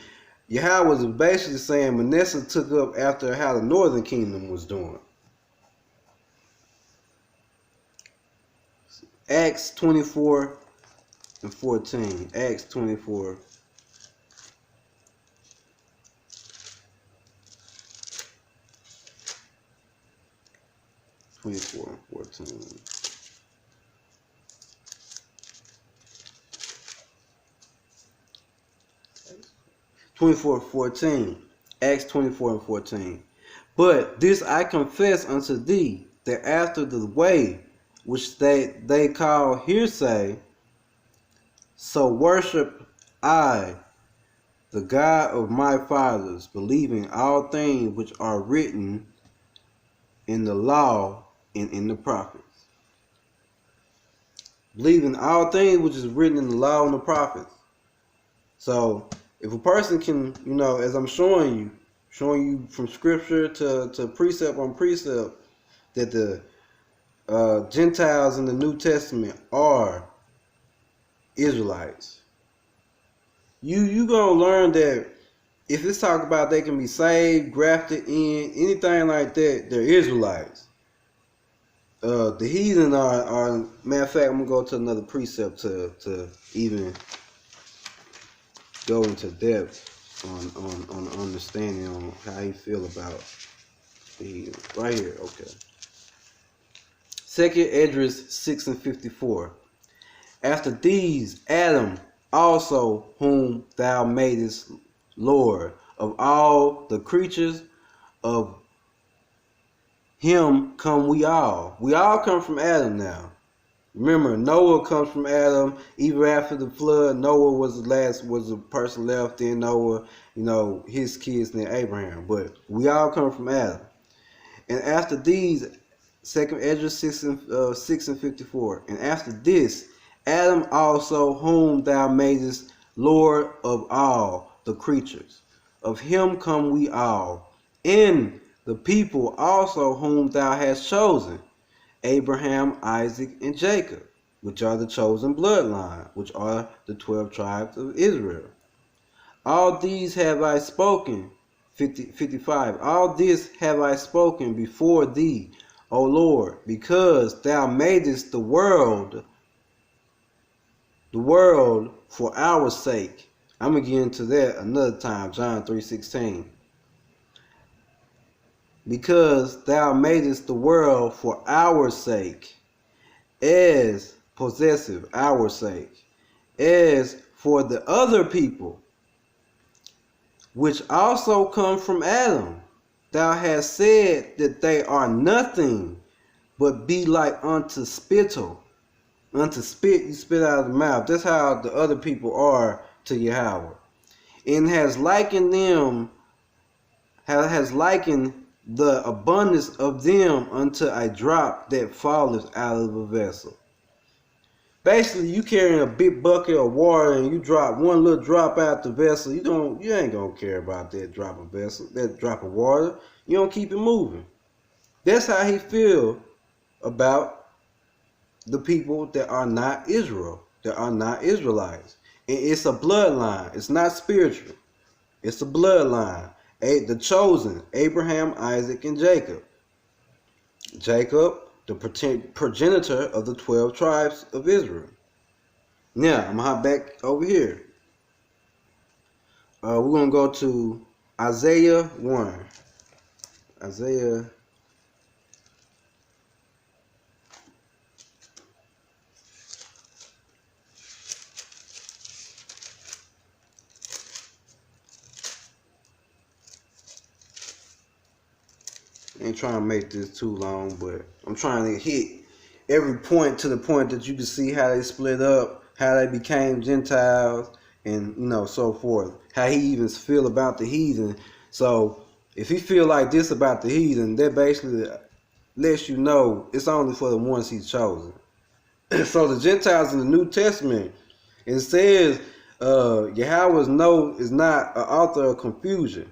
Yahweh was basically saying Manasseh took up after how the northern kingdom was doing. Acts 24 and 14. Acts 24. And 14. Acts 24 and 14. But this I confess unto thee, that after the way which they call hearsay, so worship I the God of my fathers, believing all things which are written in the law and in the prophets. Believing all things which is written in the law and the prophets. So if a person can, as I'm showing you from scripture to precept on precept, that the Gentiles in the New Testament are Israelites, you gonna learn that if it's talk about they can be saved, grafted in, anything like that, they're Israelites. The heathen are matter of fact, I'm gonna go to another precept to even go into depth on understanding on how you feel about the heathen. Right here, okay. 2nd Esdras 6 and 54. After these, Adam also, whom thou madest Lord of all the creatures, of him come we all. We all come from Adam now. Remember, Noah comes from Adam. Even after the flood, Noah was the person left. Then Noah, his kids, then Abraham. But we all come from Adam. And after these, 2nd Esdras 6 and 54. And after this, Adam also, whom thou madest Lord of all the creatures, of him come we all. In the people also whom thou hast chosen, Abraham, Isaac, and Jacob, which are the chosen bloodline, which are the 12 tribes of Israel. All these have I spoken, 55. All this have I spoken before thee, O Lord, because thou madest the world for our sake. I'm going to get into that another time, John 3:16. Because thou madest the world for our sake, as possessive, our sake, as for the other people, which also come from Adam, Thou hast said that they are nothing, but be like unto spittle. Unto spit you spit out of the mouth. That's how the other people are to Yahweh. And has likened them, has likened the abundance of them unto a drop that falleth out of a vessel. Basically, you carrying a big bucket of water and you drop one little drop out the vessel, you ain't gonna care about that drop of vessel, that drop of water. You don't keep it moving. That's how he feel about the people that are not Israel, that are not Israelites. And it's a bloodline. It's not spiritual. It's a bloodline. The chosen, Abraham, Isaac, and Jacob. Jacob, the progenitor of the 12 tribes of Israel. Now, I'm going to hop back over here. We're going to go to Isaiah 1. Isaiah. I ain't trying to make this too long, but I'm trying to hit every point to the point that you can see how they split up, how they became Gentiles, and so forth. How he even feel about the heathen. So if he feel like this about the heathen, that basically lets you know it's only for the ones he's chosen. So the Gentiles in the New Testament, it says Yahweh is not an author of confusion.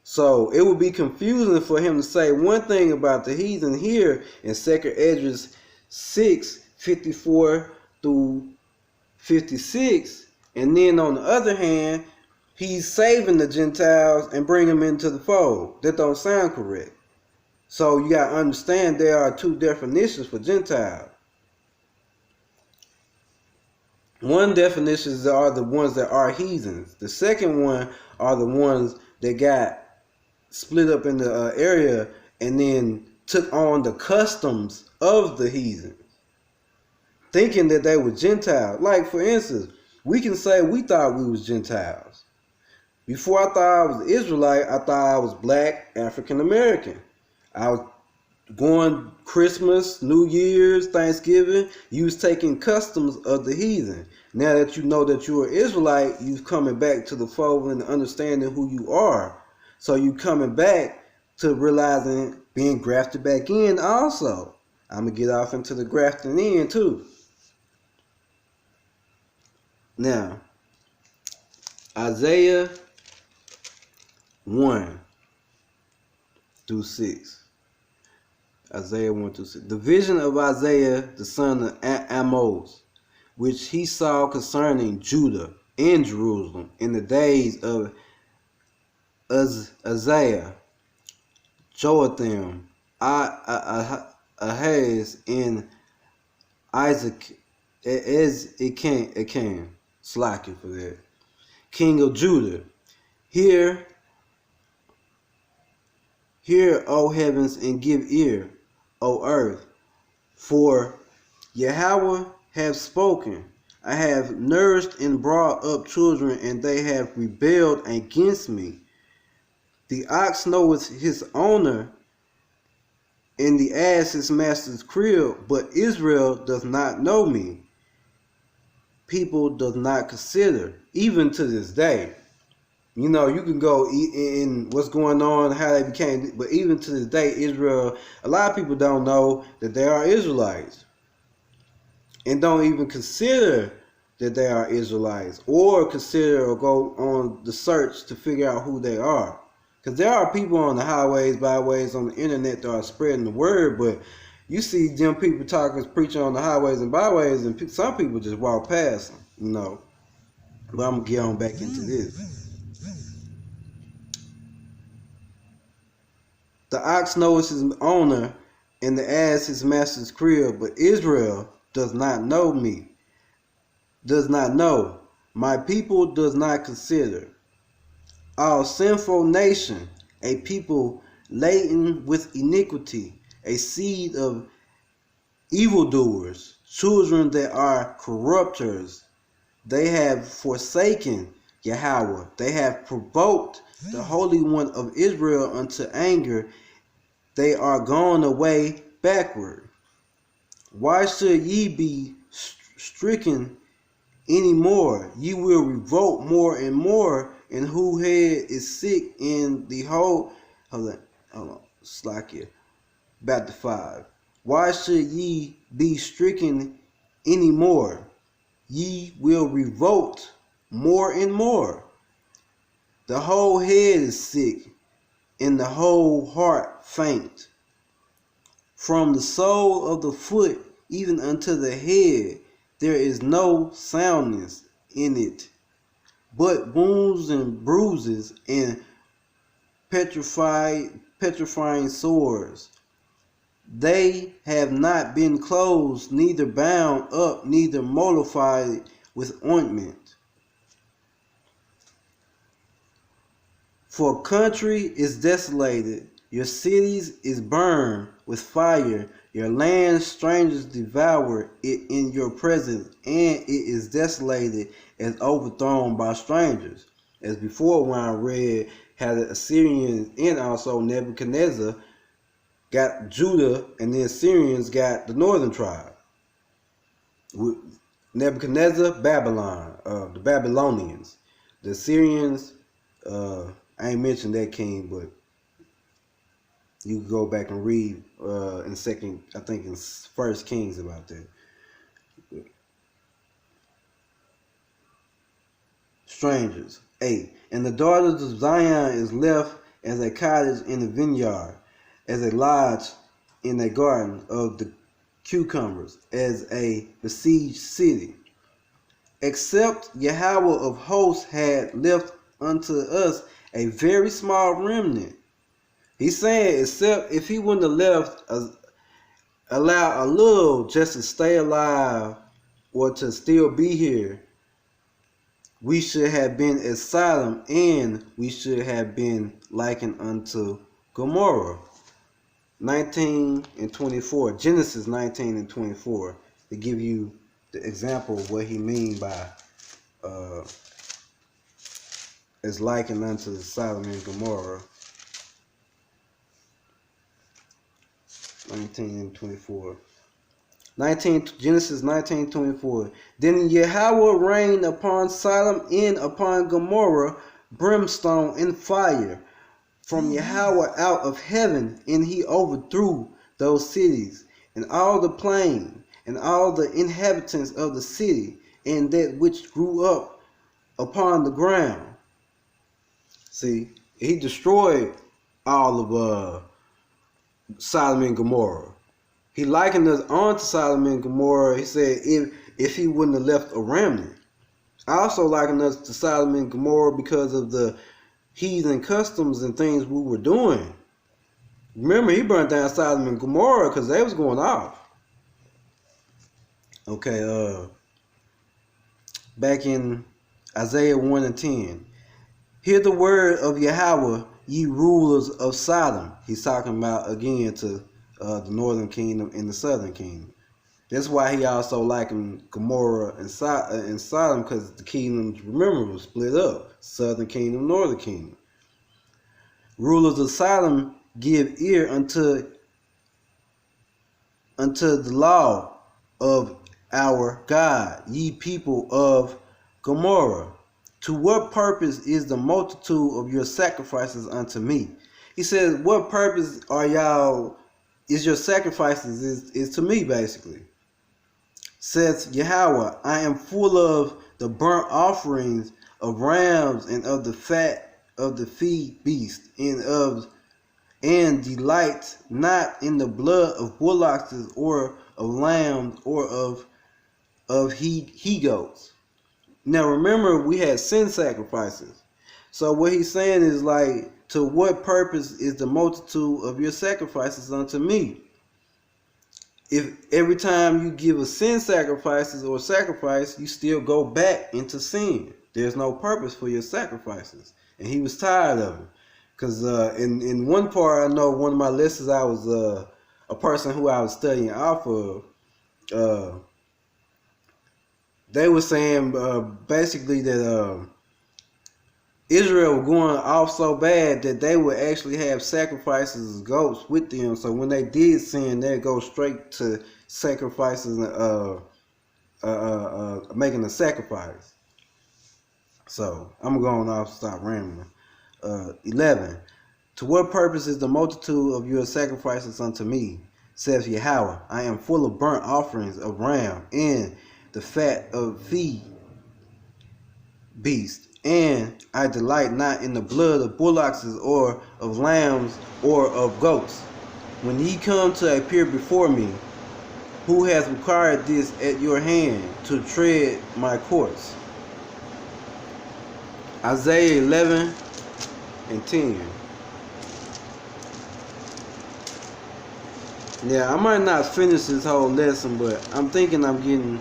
So it would be confusing for him to say one thing about the heathen here in 2 Esdras 6:54 through 56, and then on the other hand, he's saving the Gentiles and bringing them into the fold. That don't sound correct. So you got to understand there are two definitions for Gentile. One definitions are the ones that are heathens. The second one are the ones that got split up in the area and then took on the customs of the heathen, thinking that they were Gentiles. Like, for instance, we can say we thought we was Gentiles. Before I thought I was Israelite, I thought I was black, African American. I was going Christmas, New Year's, Thanksgiving. You was taking customs of the heathen. Now that you know that you're an Israelite, you're coming back to the fold and understanding who you are. So you coming back to realizing being grafted back in also. I'm going to get off into the grafting in too. Now, Isaiah 1 through 6. Isaiah 1 through 6. The vision of Isaiah, the son of Amos, which he saw concerning Judah and Jerusalem in the days of Uzziah, Jotham, Ahaz, and Isaac, Ezekiel, slacking for that, king of Judah. Hear, O heavens, and give ear, O earth, for Yahweh have spoken. I have nourished and brought up children, and they have rebelled against me. The ox knoweth his owner, and the ass his master's crib, but Israel does not know me. People does not consider, even to this day. You can go in what's going on, how they became, but even to this day, Israel, a lot of people don't know that they are Israelites. And don't even consider that they are Israelites, or consider or go on the search to figure out who they are. Because there are people on the highways, byways, on the internet that are spreading the word, but you see them people preaching on the highways and byways, and some people just walk past them, But I'm going to get on back into this. The ox knows his owner, and the ass his master's crib, but Israel does not know me. Does not know. My people does not consider. All sinful nation, a people laden with iniquity, a seed of evildoers, children that are corrupters. They have forsaken Yahweh. They have provoked the Holy One of Israel unto anger. They are gone away backward. Why should ye be stricken any more? Ye will revolt more and more, and whose head is sick in the whole. Hold on, slack here. Back to 5. Why should ye be stricken any more? Ye will revolt more and more. The whole head is sick, and the whole heart faint. From the sole of the foot even unto the head, there is no soundness in it, but wounds and bruises and petrifying sores. They have not been closed, neither bound up, neither mollified with ointment. For country is desolated, your cities is burned with fire, your land strangers devour it in your presence, and it is desolated as overthrown by strangers. As before, when I read how the Assyrians and also Nebuchadnezzar got Judah, and the Assyrians got the northern tribe. Nebuchadnezzar, Babylon, the Babylonians. The Assyrians, I ain't mentioned that king, but you can go back and read in second, I think in First Kings about that. Strangers. 8. And the daughters of Zion is left as a cottage in a vineyard, as a lodge in a garden of the cucumbers, as a besieged city. Except Yahweh of hosts had left unto us a very small remnant. He's saying, except if he wouldn't have left, allow a little just to stay alive or to still be here, we should have been as Sodom, and we should have been likened unto Gomorrah. 19 and 24, Genesis 19 and 24, to give you the example of what he mean by as likened unto Sodom and Gomorrah. 19 and 24. Genesis 19:24. Then Yahweh rained upon Sodom and upon Gomorrah brimstone and fire from Yahweh out of heaven, and he overthrew those cities and all the plain and all the inhabitants of the city and that which grew up upon the ground. See, he destroyed all of Sodom and Gomorrah. He likened us onto Sodom and Gomorrah. He said if he wouldn't have left a remnant. I also likened us to Sodom and Gomorrah because of the heathen customs and things we were doing. Remember, he burnt down Sodom and Gomorrah because they was going off. Okay, back in Isaiah 1 and 10. Hear the word of Yahweh, ye rulers of Sodom. He's talking about, again, to the northern kingdom and the southern kingdom. That's why he also likened Gomorrah and Sodom, because the kingdoms, remember, was split up. Southern kingdom, northern kingdom. Rulers of Sodom, give ear unto the law of our God, ye people of Gomorrah. To what purpose is the multitude of your sacrifices unto me? He says, what purpose are y'all, is your sacrifices is to me, basically. Says Yahweh, I am full of the burnt offerings of rams and of the fat of the feed beast and delight not in the blood of bullocks or of lambs or of he goats. Now remember, we had sin sacrifices. So what he's saying is like, to what purpose is the multitude of your sacrifices unto me? If every time you give a sin sacrifices or sacrifice, you still go back into sin. There's no purpose for your sacrifices. And he was tired of it. Because in one part, I know one of my lessons, I was a person who I was studying off of. They were saying basically that Israel was going off so bad that they would actually have sacrifices of goats with them. So when they did sin, they'd go straight to sacrifices, making a sacrifice. So I'm going off, stop rambling. 11. To what purpose is the multitude of your sacrifices unto me? Says Yahweh. I am full of burnt offerings of ram and the fat of fee beast, and I delight not in the blood of bullocks or of lambs or of goats. When ye come to appear before me, who has required this at your hand to tread my courts? Isaiah 11 and 10. Yeah, I might not finish this whole lesson, but I'm thinking I'm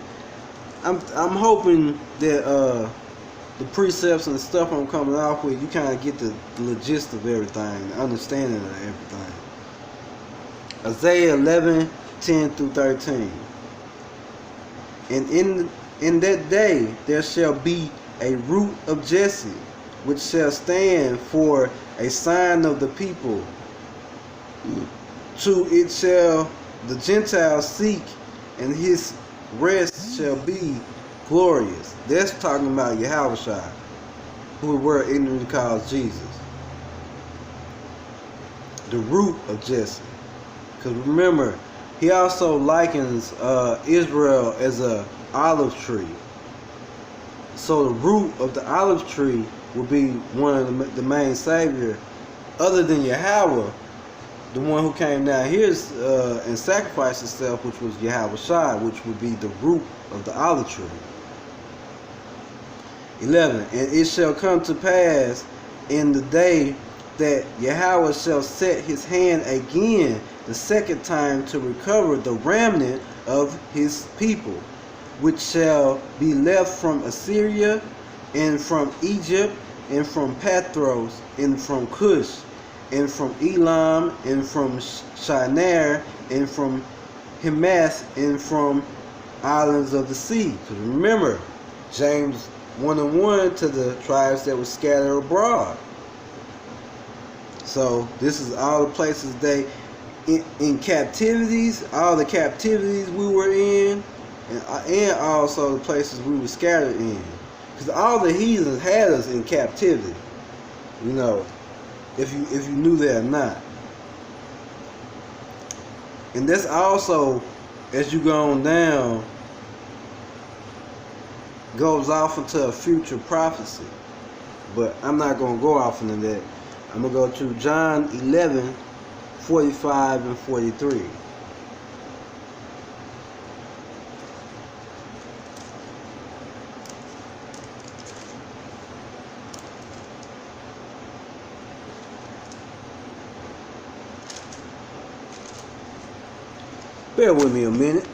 hoping that the precepts and stuff I'm coming off with, you kind of get the gist of everything, the understanding of everything. Isaiah 11, 10 through 13. And in that day there shall be a root of Jesse, which shall stand for a sign of the people. To it shall the Gentiles seek, and his rest shall be glorious. That's talking about Yahweh, who were ignorantly called Jesus. The root of Jesse. Because remember, he also likens Israel as a olive tree. So the root of the olive tree will be one of the main savior, other than Yahweh, the one who came down here and sacrificed himself, which was Yahweh, which would be the root of the olive tree. 11. And it shall come to pass in the day that Yahweh shall set his hand again the second time to recover the remnant of his people, which shall be left from Assyria, and from Egypt, and from Pathros, and from Cush, and from Elam, and from Shinar, and from Hamath, and from islands of the sea. So remember, James 1 and 1 to the tribes that were scattered abroad. So this is all the places they in captivities, all the captivities we were in, and also the places we were scattered in. Because all the heathens had us in captivity. You know, if you knew that or not. And that's also, as you go on down, goes off into a future prophecy. But I'm not going to go off into that. I'm going to go to John 11, 45 and 43. Bear with me a minute.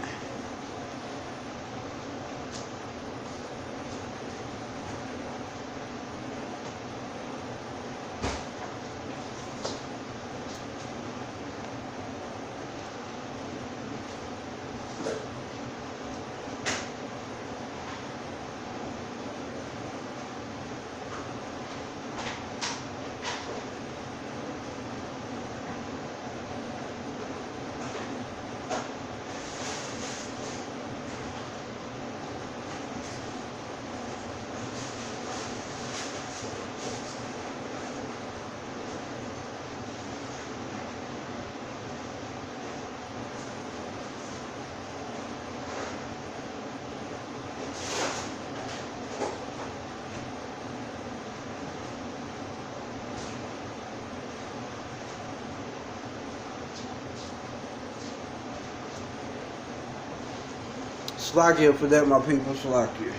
Slakia for that, my people. Slakia.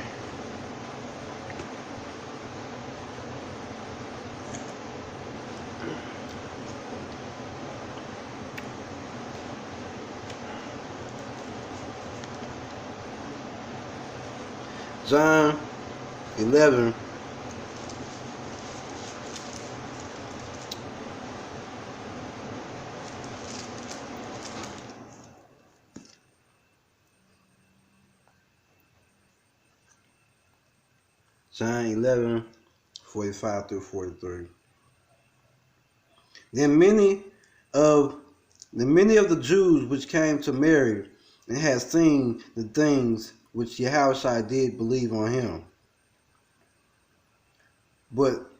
John 11. John 11, 45 through 43. Then many of the Jews which came to Mary and had seen the things which Yahushua did believe on him. But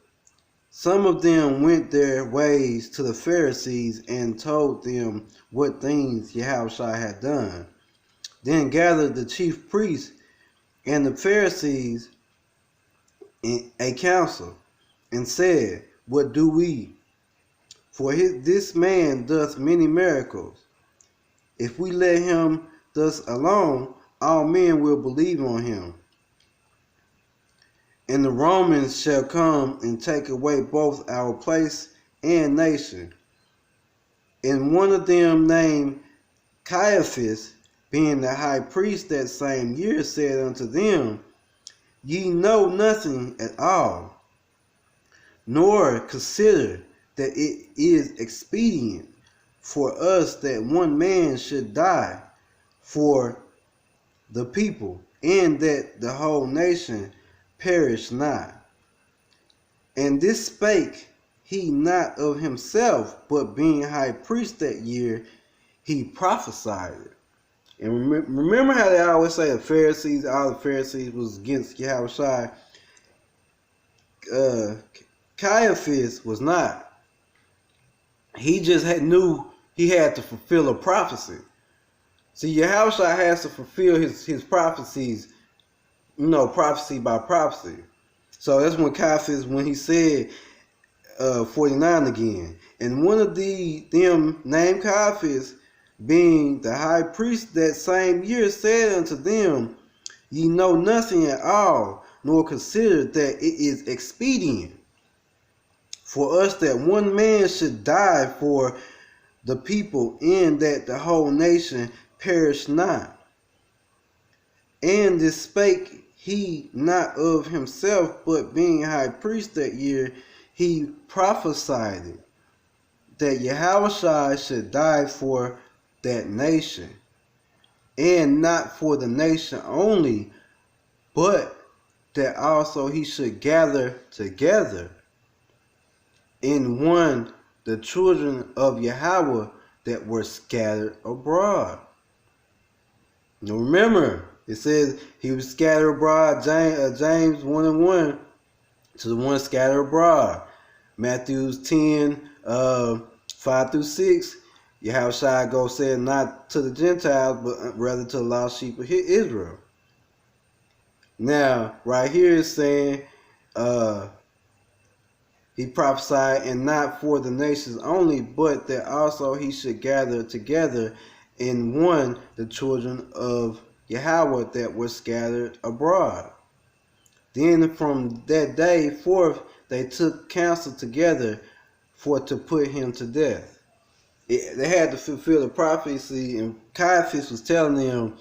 some of them went their ways to the Pharisees and told them what things Yahushua had done. Then gathered the chief priests and the Pharisees in a council and said, what do we? For this man doth many miracles. If we let him thus alone, all men will believe on him. And the Romans shall come and take away both our place and nation. And one of them named Caiaphas, being the high priest that same year, said unto them, ye know nothing at all, nor consider that it is expedient for us that one man should die for the people, and that the whole nation perish not. And this spake he not of himself, but being high priest that year, he prophesied it. And remember how they always say all the Pharisees was against Yahushua. Caiaphas was not. He just knew he had to fulfill a prophecy. See, Yahushua has to fulfill his prophecies, prophecy by prophecy. So that's when Caiaphas, when he said 49 again. And one of them named Caiaphas, being the high priest that same year, said unto them, ye know nothing at all, nor consider that it is expedient for us that one man should die for the people, and that the whole nation perish not. And this spake he not of himself, but being high priest that year, he prophesied it, that Yahushua should die for that nation, and not for the nation only, but that also he should gather together in one the children of Yahweh that were scattered abroad. Now remember, it says he was scattered abroad, James 1:1, to the one scattered abroad. Matthew 10, 5 through 6, Yahushua said not to the Gentiles, but rather to the lost sheep of Israel. Now, right here it's saying he prophesied, and not for the nations only, but that also he should gather together in one the children of Yahweh that were scattered abroad. Then from that day forth they took counsel together for to put him to death. They had to fulfill the prophecy, and Caiaphas was telling them,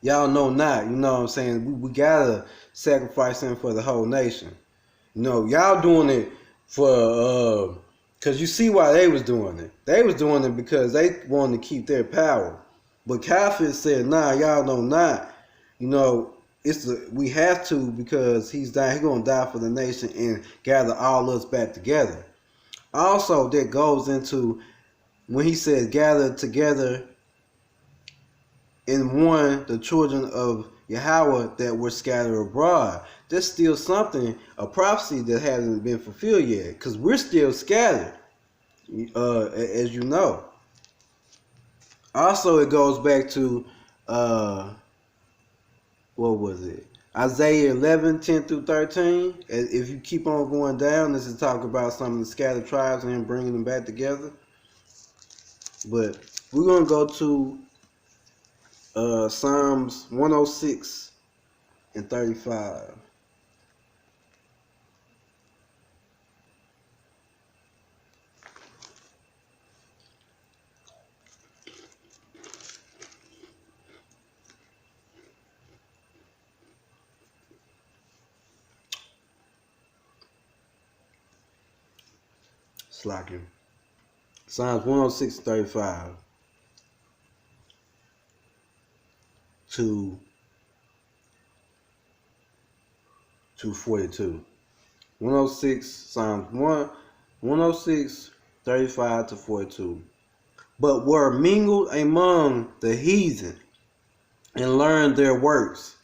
y'all know not, you know what I'm saying, we gotta sacrifice him for the whole nation. Y'all doing it for because you see why they was doing it. They was doing it because they wanted to keep their power. But Caiaphas said, nah, y'all know not. We have to, because he's going to die for the nation and gather all us back together. Also, that goes into when he says gather together in one the children of Yahweh that were scattered abroad. There's still something, a prophecy that hasn't been fulfilled yet, because we're still scattered, as you know. Also, it goes back to, what was it? Isaiah 11, 10 through 13. If you keep on going down, this is talking about some of the scattered tribes and him bringing them back together. But we're going to go to Psalms 106 and 35. Slacking. Psalms 106 and 35 to 42. 106, Psalms 106, 35 to 42. But were mingled among the heathen, and learned their works,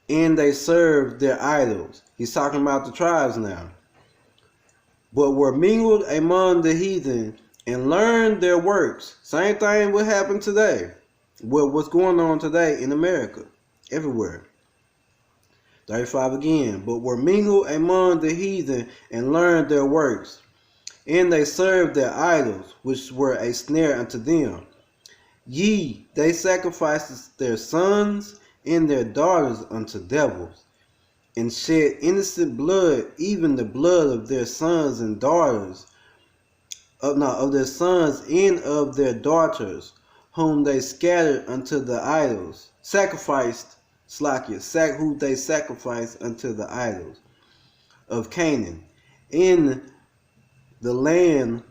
and they served their idols. He's talking about the tribes now. But were mingled among the heathen, and learned their works. Same thing what happened today. What's going on today in America, everywhere. 35 again. But were mingled among the heathen, and learned their works, and they served their idols, which were a snare unto them. Ye, they sacrificed their sons and their daughters unto devils, and shed innocent blood, even the blood of their sons and daughters, of their sons and of their daughters, whom they scattered unto the idols, who they sacrificed unto the idols of Canaan. And the land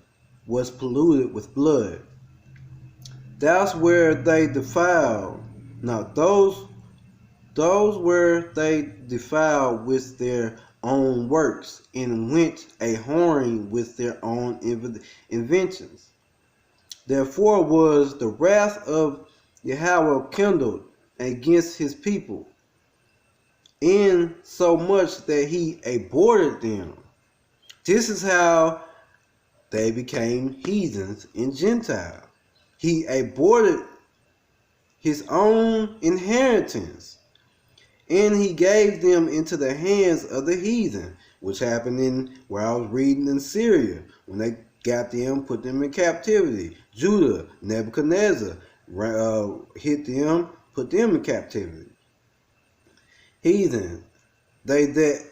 was polluted with blood. That's where they defiled. Now those were they defiled with their own works, and went a whoring with their own inventions. Therefore was the wrath of Yahweh kindled against his people, in so much that he abhorred them. This is how they became heathens and Gentiles. He abhorred his own inheritance, and he gave them into the hands of the heathen, which happened in where I was reading in Syria, when they got them, put them in captivity. Judah, Nebuchadnezzar hit them, put them in captivity. Heathen, they that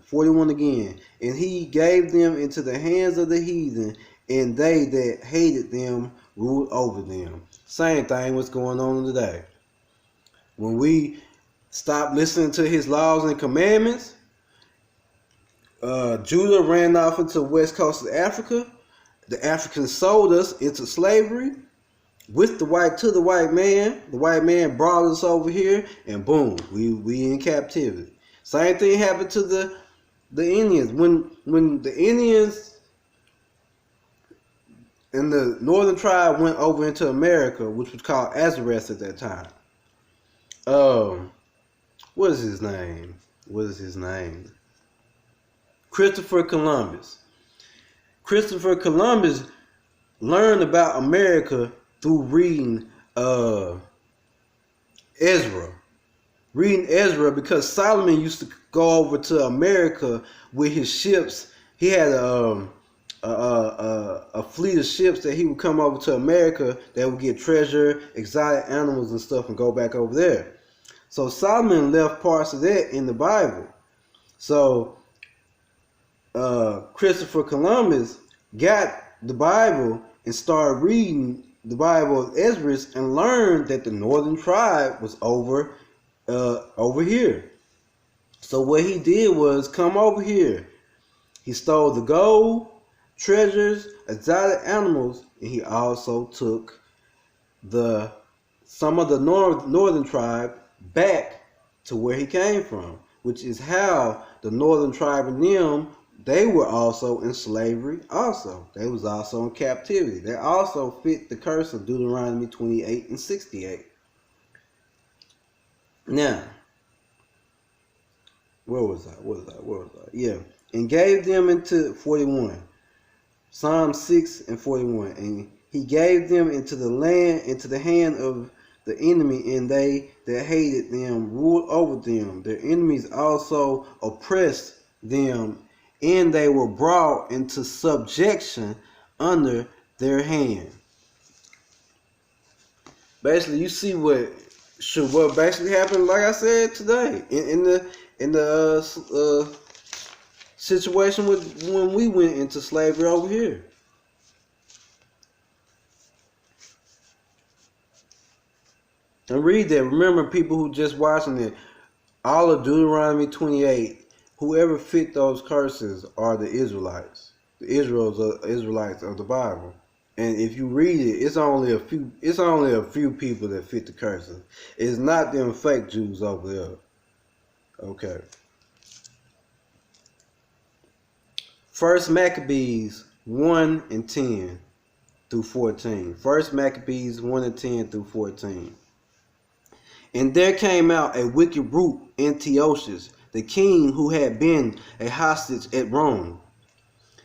41 again, and he gave them into the hands of the heathen, and they that hated them ruled over them. Same thing what's going on today. When we stop listening to his laws and commandments, Judah ran off into the west coast of Africa. The Africans sold us into slavery with the white man. The white man brought us over here, and boom, we in captivity. Same thing happened to the Indians. When the Indians and the northern tribe went over into America, which was called Azareth at that time. What is his name? Christopher Columbus. Christopher Columbus learned about America through reading Ezra. Reading Ezra, because Solomon used to go over to America with his ships. He had a fleet of ships that he would come over to America that would get treasure, exotic animals and stuff, and go back over there. So Solomon left parts of that in the Bible. So Christopher Columbus got the Bible and started reading the Bible of Ezra and learned that the northern tribe was over here. So what he did was come over here. He stole the gold, treasures, exotic animals, and he also took some of the northern tribe back to where he came from, which is how the northern tribe and them, they were also in slavery also. They was also in captivity. They also fit the curse of Deuteronomy 28 and 68. Now, where was I? Yeah. And gave them into 41. Psalm 6 and 41. And he gave them into the hand of the enemy, and they that hated them ruled over them. Their enemies also oppressed them, and they were brought into subjection under their hand. Basically, you see what basically happened, like I said today, in the situation with when we went into slavery over here. And read that. Remember, people who just watching it, all of Deuteronomy 28, whoever fit those curses are the Israelites. The Israelites of the Bible. And if you read it, it's only a few people that fit the curses. It's not them fake Jews over there. Okay. First Maccabees 1 and 10 through 14. First Maccabees 1 and 10 through 14. And there came out a wicked root, Antiochus, the king who had been a hostage at Rome.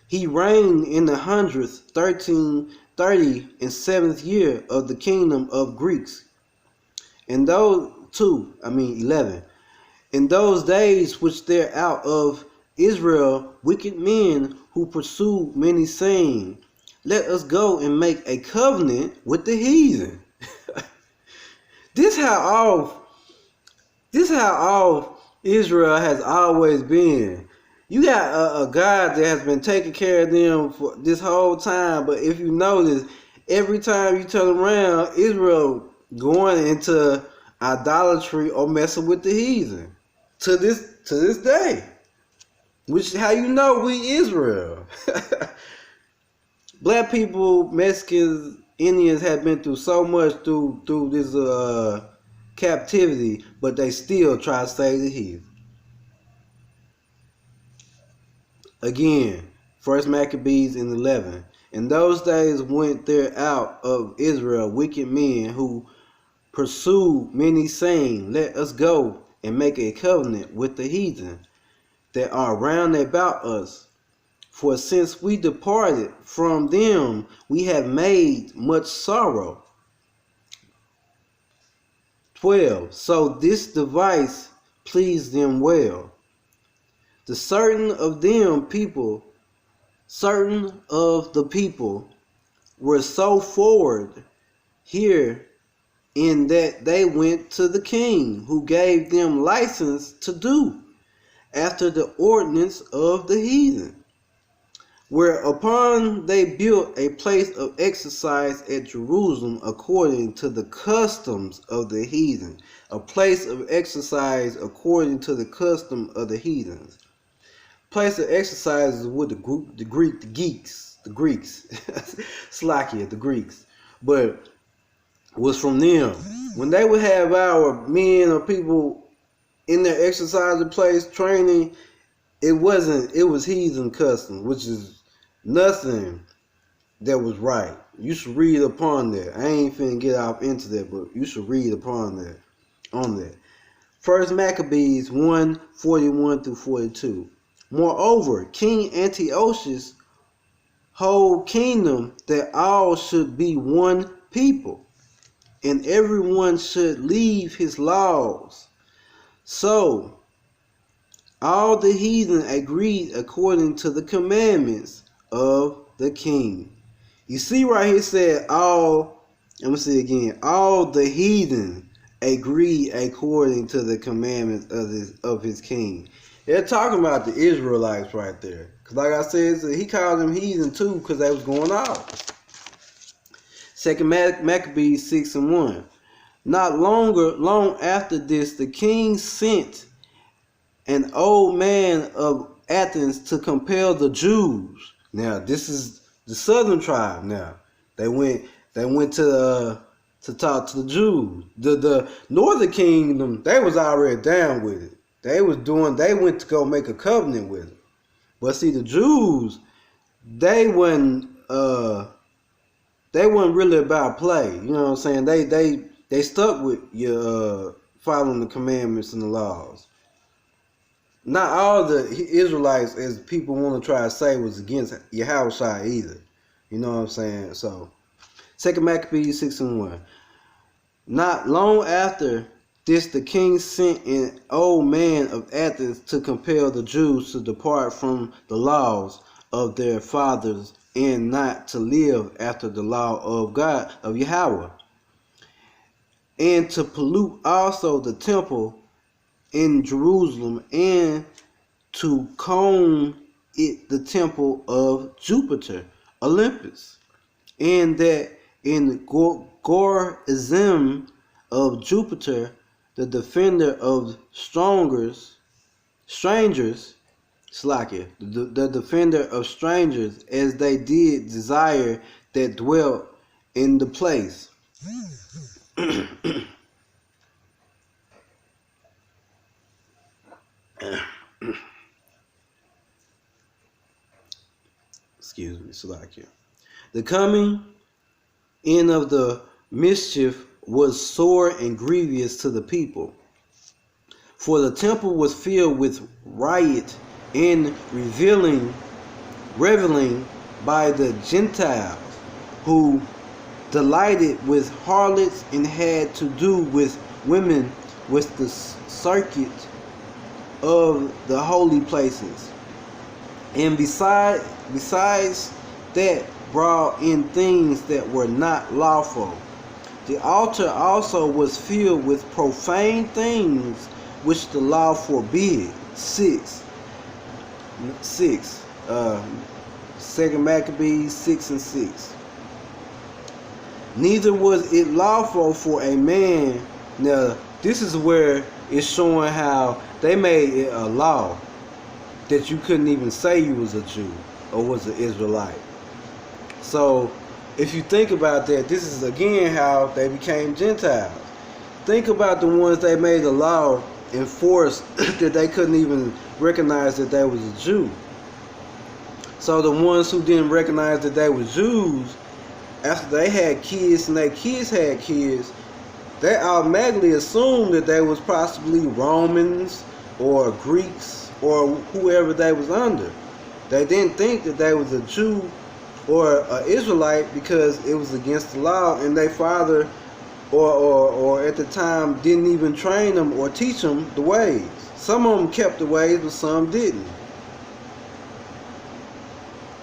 He reigned in the 137th year of the kingdom of Greeks. And those 11. In those days which there out of Israel wicked men who pursued many, saying, let us go and make a covenant with the heathen. This how all Israel has always been. You got a God that has been taking care of them for this whole time, but if you notice, every time you turn around, Israel going into idolatry or messing with the heathen. To this day. Which how you know we Israel. Black people, Mexicans, Indians have been through so much through this captivity, but they still try to save the heathen. Again, First Maccabees in 11. In those days went there out of Israel wicked men who pursued many, saying, let us go and make a covenant with the heathen that are round about us. For since we departed from them, we have made much sorrow. 12. So this device pleased them well. Certain of the people were so forward here in that they went to the king, who gave them license to do after the ordinance of the heathen. Whereupon they built a place of exercise at Jerusalem according to the customs of the heathen. A place of exercise according to the custom of the heathens. Place of exercise is with the Greeks. Slakia, the Greeks. But was from them. When they would have our men or people in their exercise place training, it was heathen custom, which is nothing that was right. You should read upon that. I ain't finna get off into that, but you should read upon that. On that. First Maccabees 1:41 through 42. Moreover, King Antiochus' whole kingdom that all should be one people, and everyone should leave his laws. So all the heathen agreed according to the commandments of the king. You see right here said all, I'm going to say again, all the heathen agreed according to the commandments of his king. They're talking about the Israelites right there. Because like I said, he called them heathen too because they was going off. Second Maccabees 6:1. Not long after this, the king sent an old man of Athens to compel the Jews. Now this is the southern tribe. Now they went to talk to the Jews. The northern kingdom, they was already down with it. They went to go make a covenant with it. But see, the Jews, they wasn't really about play. You know what I'm saying? They stuck with your following the commandments and the laws. Not all the Israelites, as people want to try to say, was against Yahushua either. You know what I'm saying? So, 2 Maccabees 6:1. Not long after this, the king sent an old man of Athens to compel the Jews to depart from the laws of their fathers and not to live after the law of God, of Yahweh, and to pollute also the temple in Jerusalem, and to cone it the temple of Jupiter, Olympus, and that in Gorizim of Jupiter, the defender of strangers, Slakia, the defender of strangers, as they did desire that dwelt in the place. Excuse me, Salakia. The coming in of the mischief was sore and grievous to the people, for the temple was filled with riot and reveling by the Gentiles, who delighted with harlots and had to do with women with the circuit of the holy places. And besides that, brought in things that were not lawful. The altar also was filled with profane things which the law forbid. 6. 2 Maccabees 6:6. Neither was it lawful for a man. Now, this is where it's showing how they made it a law that you couldn't even say you was a Jew or was an Israelite. So, if you think about that, this is again how they became Gentiles. Think about the ones they made a law enforced that they couldn't even recognize that they was a Jew. So the ones who didn't recognize that they were Jews, after they had kids and their kids had kids, they automatically assumed that they was possibly Romans or Greeks or whoever they was under. They didn't think that they was a Jew or an Israelite because it was against the law, and their father or at the time didn't even train them or teach them the ways. Some of them kept the ways, but some didn't.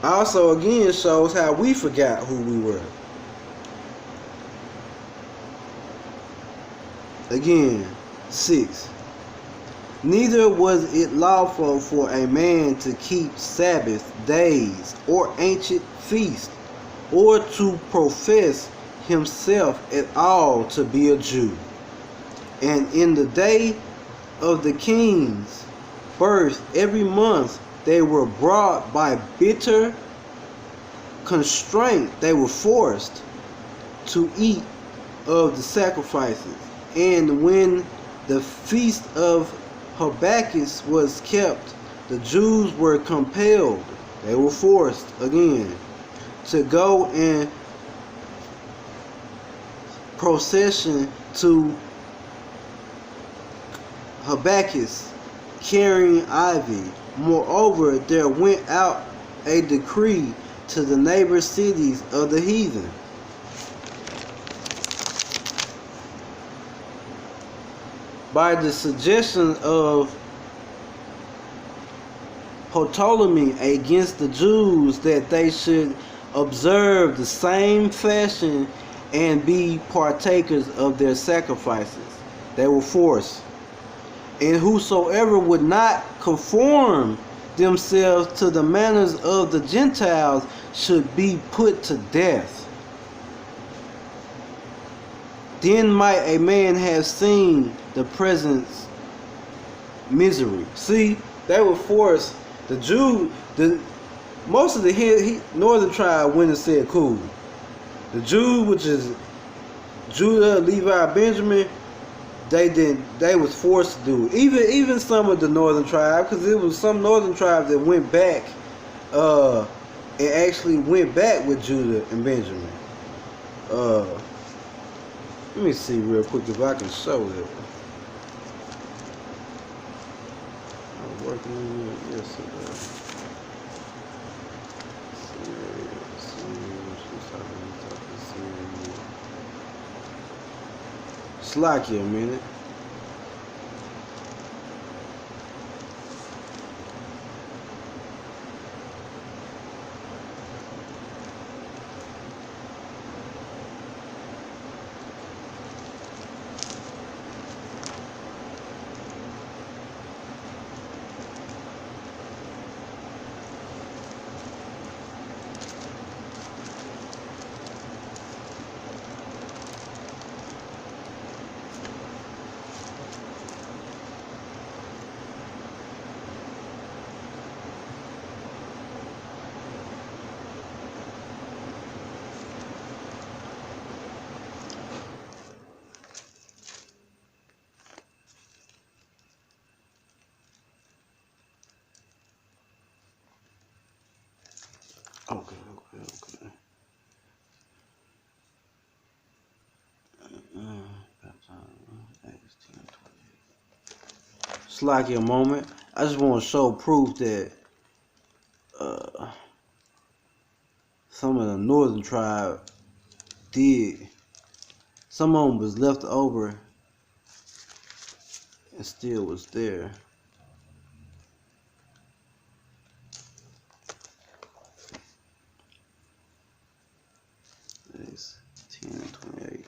Also, again, shows how we forgot who we were. Again, 6. Neither was it lawful for a man to keep Sabbath days or ancient feasts, or to profess himself at all to be a Jew. And in the day of the king's birth, every month they were brought by bitter constraint. They were forced to eat of the sacrifices. And when the feast of Habakkuk was kept, the Jews were compelled, they were forced again, to go in procession to Habakkuk, carrying ivy. Moreover, there went out a decree to the neighbor cities of the heathen, by the suggestion of Ptolemy against the Jews, that they should observe the same fashion and be partakers of their sacrifices. They were forced. And whosoever would not conform themselves to the manners of the Gentiles should be put to death. Then might a man have seen the presence misery. See, they were forced. The Jew, most of the northern tribe went and said, cool. The Jews, which is Judah, Levi, Benjamin, they was forced to do it. Even some of the northern tribe, because there was some northern tribes that went back and actually went back with Judah and Benjamin. Let me see real quick if I can show it. I was working on it yesterday. Slack you a minute. Slacky a moment. I just want to show proof that some of the northern tribe did. Some of them was left over and still was there. It's 10 and 28.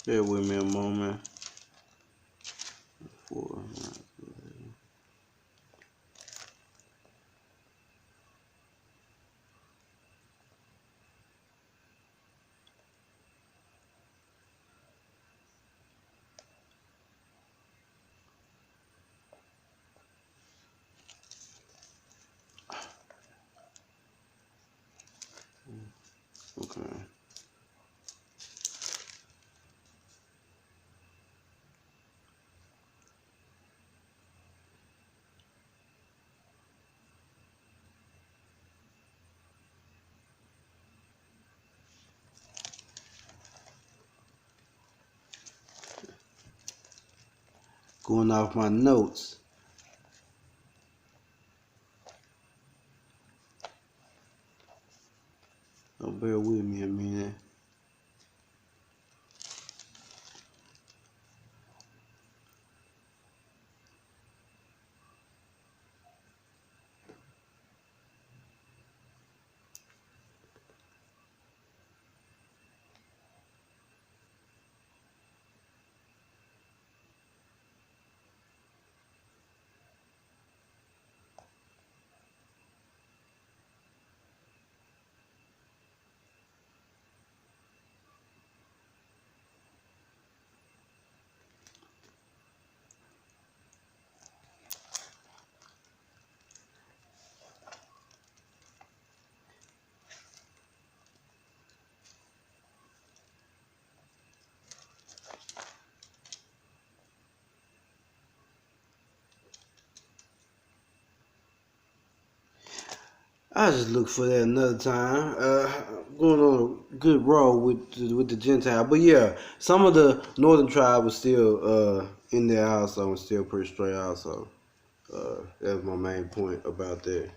Bear with me a moment. Okay. Going off my notes. So bear with me a minute. I just look for that another time. Going on a good roll with the Gentile, but yeah, some of the northern tribe was still in there also, and still pretty straight also. That's my main point about that.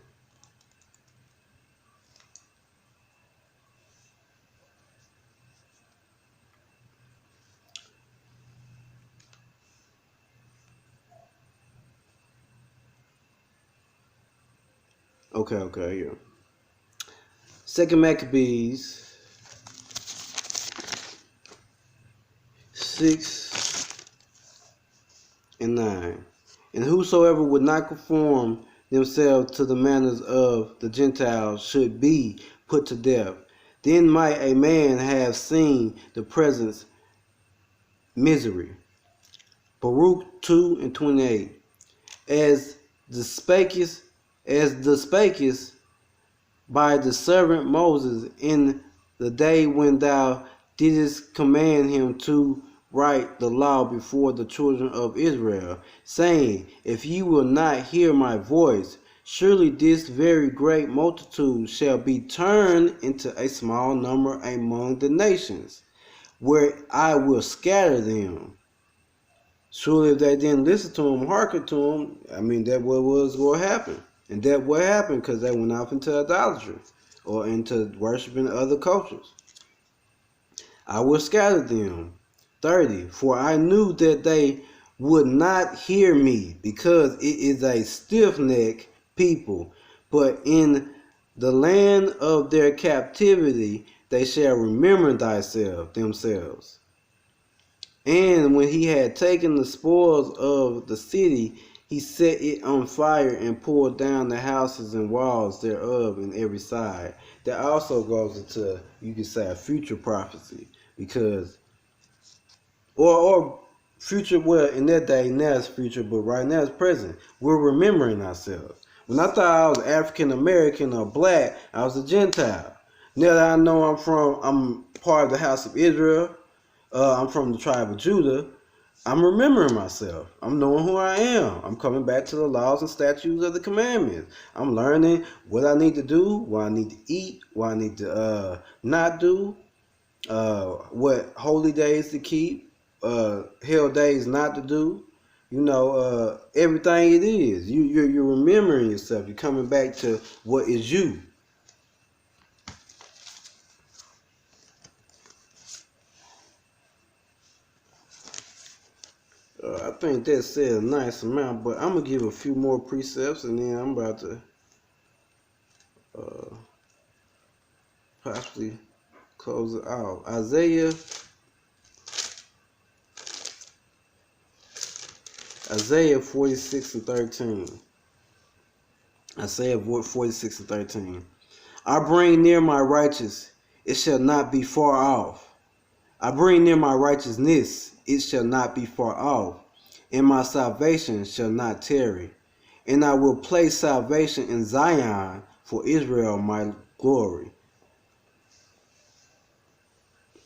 Okay, yeah. Second Maccabees 6:9. And whosoever would not conform themselves to the manners of the Gentiles should be put to death. Then might a man have seen the presence misery. Baruch 2:28. As the spakest by the servant Moses in the day when thou didst command him to write the law before the children of Israel, saying, If ye will not hear my voice, surely this very great multitude shall be turned into a small number among the nations, where I will scatter them. Surely if they didn't listen to him, hearken to him, that what was going to happen. And that what happened because they went off into idolatry or into worshiping other cultures. I will scatter them. 30. For I knew that they would not hear me, because it is a stiff-necked people. But in the land of their captivity they shall remember themselves. And when he had taken the spoils of the city, He set it on fire and pulled down the houses and walls thereof in every side. That also goes into, you could say, a future prophecy, because or future, well, in that day now it's future, but right now it's present. We're remembering ourselves. When I thought I was African American or black, I was a Gentile. Now that I know I'm part of the house of Israel, I'm from the tribe of Judah, I'm remembering myself. I'm knowing who I am. I'm coming back to the laws and statutes of the commandments. I'm learning what I need to do, what I need to eat, what I need to not do, what holy days to keep, hell days not to do. Everything it is. You're remembering yourself. You're coming back to what is you. I think that said a nice amount, but I'm gonna give a few more precepts, and then I'm about to possibly close it out. Isaiah 46 and 13. Isaiah 46 and 13. I bring near my righteous, it shall not be far off. I bring near my righteousness, it shall not be far off. And my salvation shall not tarry. And I will place salvation in Zion for Israel my glory.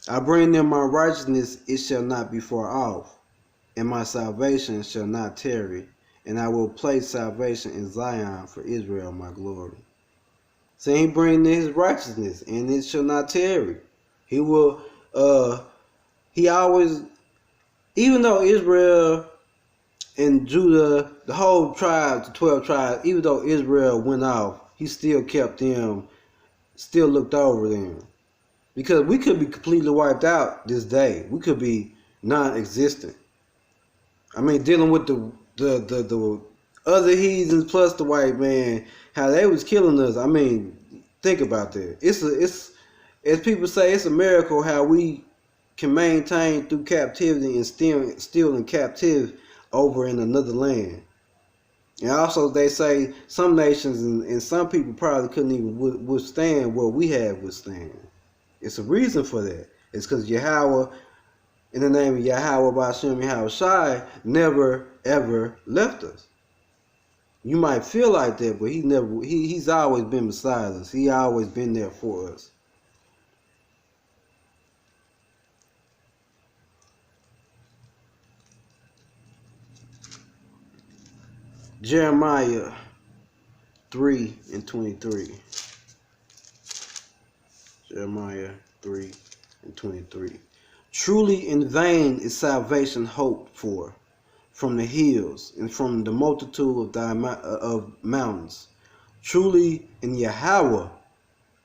I bring near my righteousness, it shall not be far off. And my salvation shall not tarry. And I will place salvation in Zion for Israel my glory. So he bring in his righteousness, and it shall not tarry. He will, he always, even though Israel and Judah, the whole tribe, the 12 tribes, even though Israel went off, he still kept them, still looked over them. Because we could be completely wiped out this day. We could be non-existent. I mean, dealing with the other heathens plus the white man, how they was killing us. I mean, think about that. It's as people say, it's a miracle how we can maintain through captivity and still in captivity over in another land. And also they say some nations and some people probably couldn't even withstand what we have withstand. It's a reason for that. It's because Yahweh, in the name of Yahweh Ba'ashem Yahweh Shai, never ever left us. You might feel like that, but he's always been beside us. He always been there for us. Jeremiah 3 and 23. Jeremiah 3 and 23. Truly in vain is salvation hoped for from the hills and from the multitude of mountains. Truly in Yahweh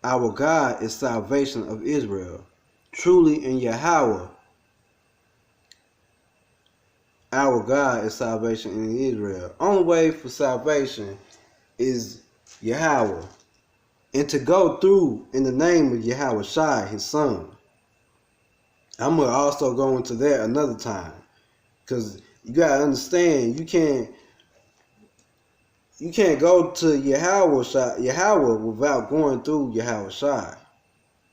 our God is salvation of Israel. Truly in Yahweh our God is salvation in Israel. Only way for salvation is Yahweh. And to go through in the name of Yahweh Shai, his son. I'm going to also go into that another time. Because you got to understand, you can't go to Yahweh without going through Yahweh Shai.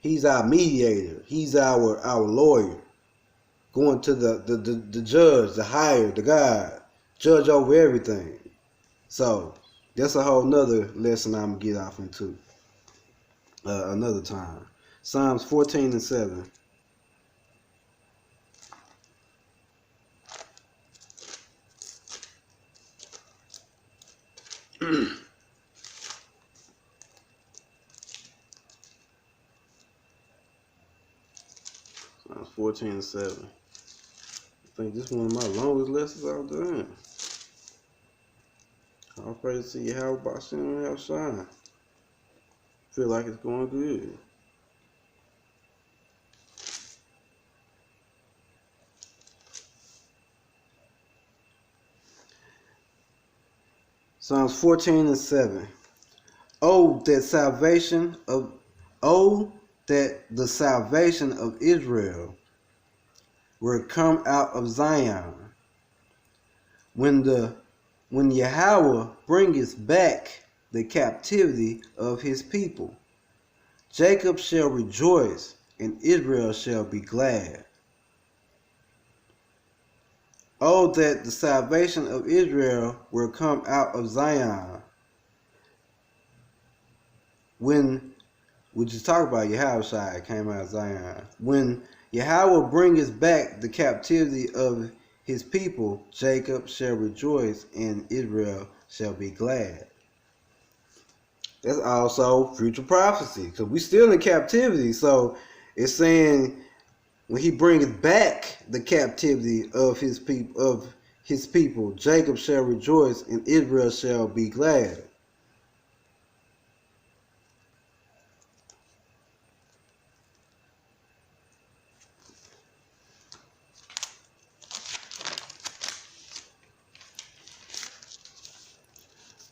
He's our mediator. He's our lawyer. Going to the judge, the higher, the God, judge over everything. So that's a whole nother lesson I'm going to get off into another time. Psalms 14 and 7. Psalms 14 and 7. I think this is one of my longest lessons I've done. I'll pray to see how Ba'ashem Yahweh shine. Feel like it's going good. Psalms 14 and 7. Oh, that the salvation of Israel will come out of Zion. When the when Yahweh bringeth back the captivity of his people. Jacob shall rejoice, and Israel shall be glad. Oh, that the salvation of Israel will come out of Zion. When we just talked about Yahweh came out of Zion. When Yahweh bringeth back the captivity of his people, Jacob shall rejoice and Israel shall be glad. That's also future prophecy, because we still in captivity. So it's saying when he bringeth back the captivity of his people, Jacob shall rejoice and Israel shall be glad.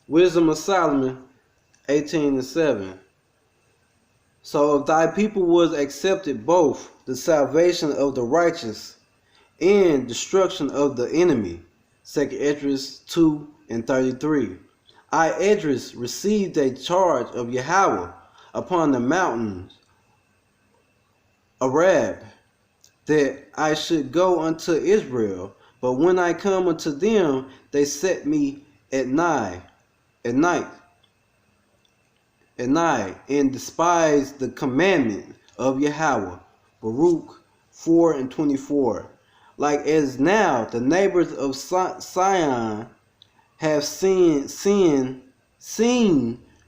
Wisdom of Solomon 18:7. So if thy people was accepted both the salvation of the righteous and destruction of the enemy. 2 Esdras 2:33. I Esdras received a charge of Yahweh upon the mountains Arab, that I should go unto Israel, but when I come unto them, they set me at night, and despise the commandment of Yahweh. Baruch 4:24. Like as now the neighbors of Sion have seen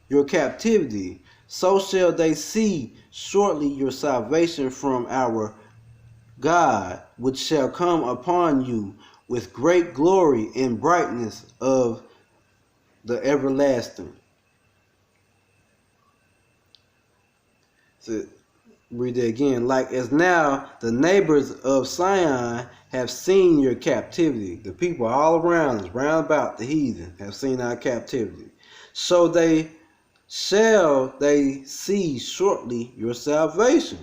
your captivity, so shall they see shortly your salvation from our God, which shall come upon you with great glory and brightness of the everlasting. So read it again. Like as now the neighbors of Sion have seen your captivity. The people all around us, round about the heathen, have seen our captivity. So shall they see shortly your salvation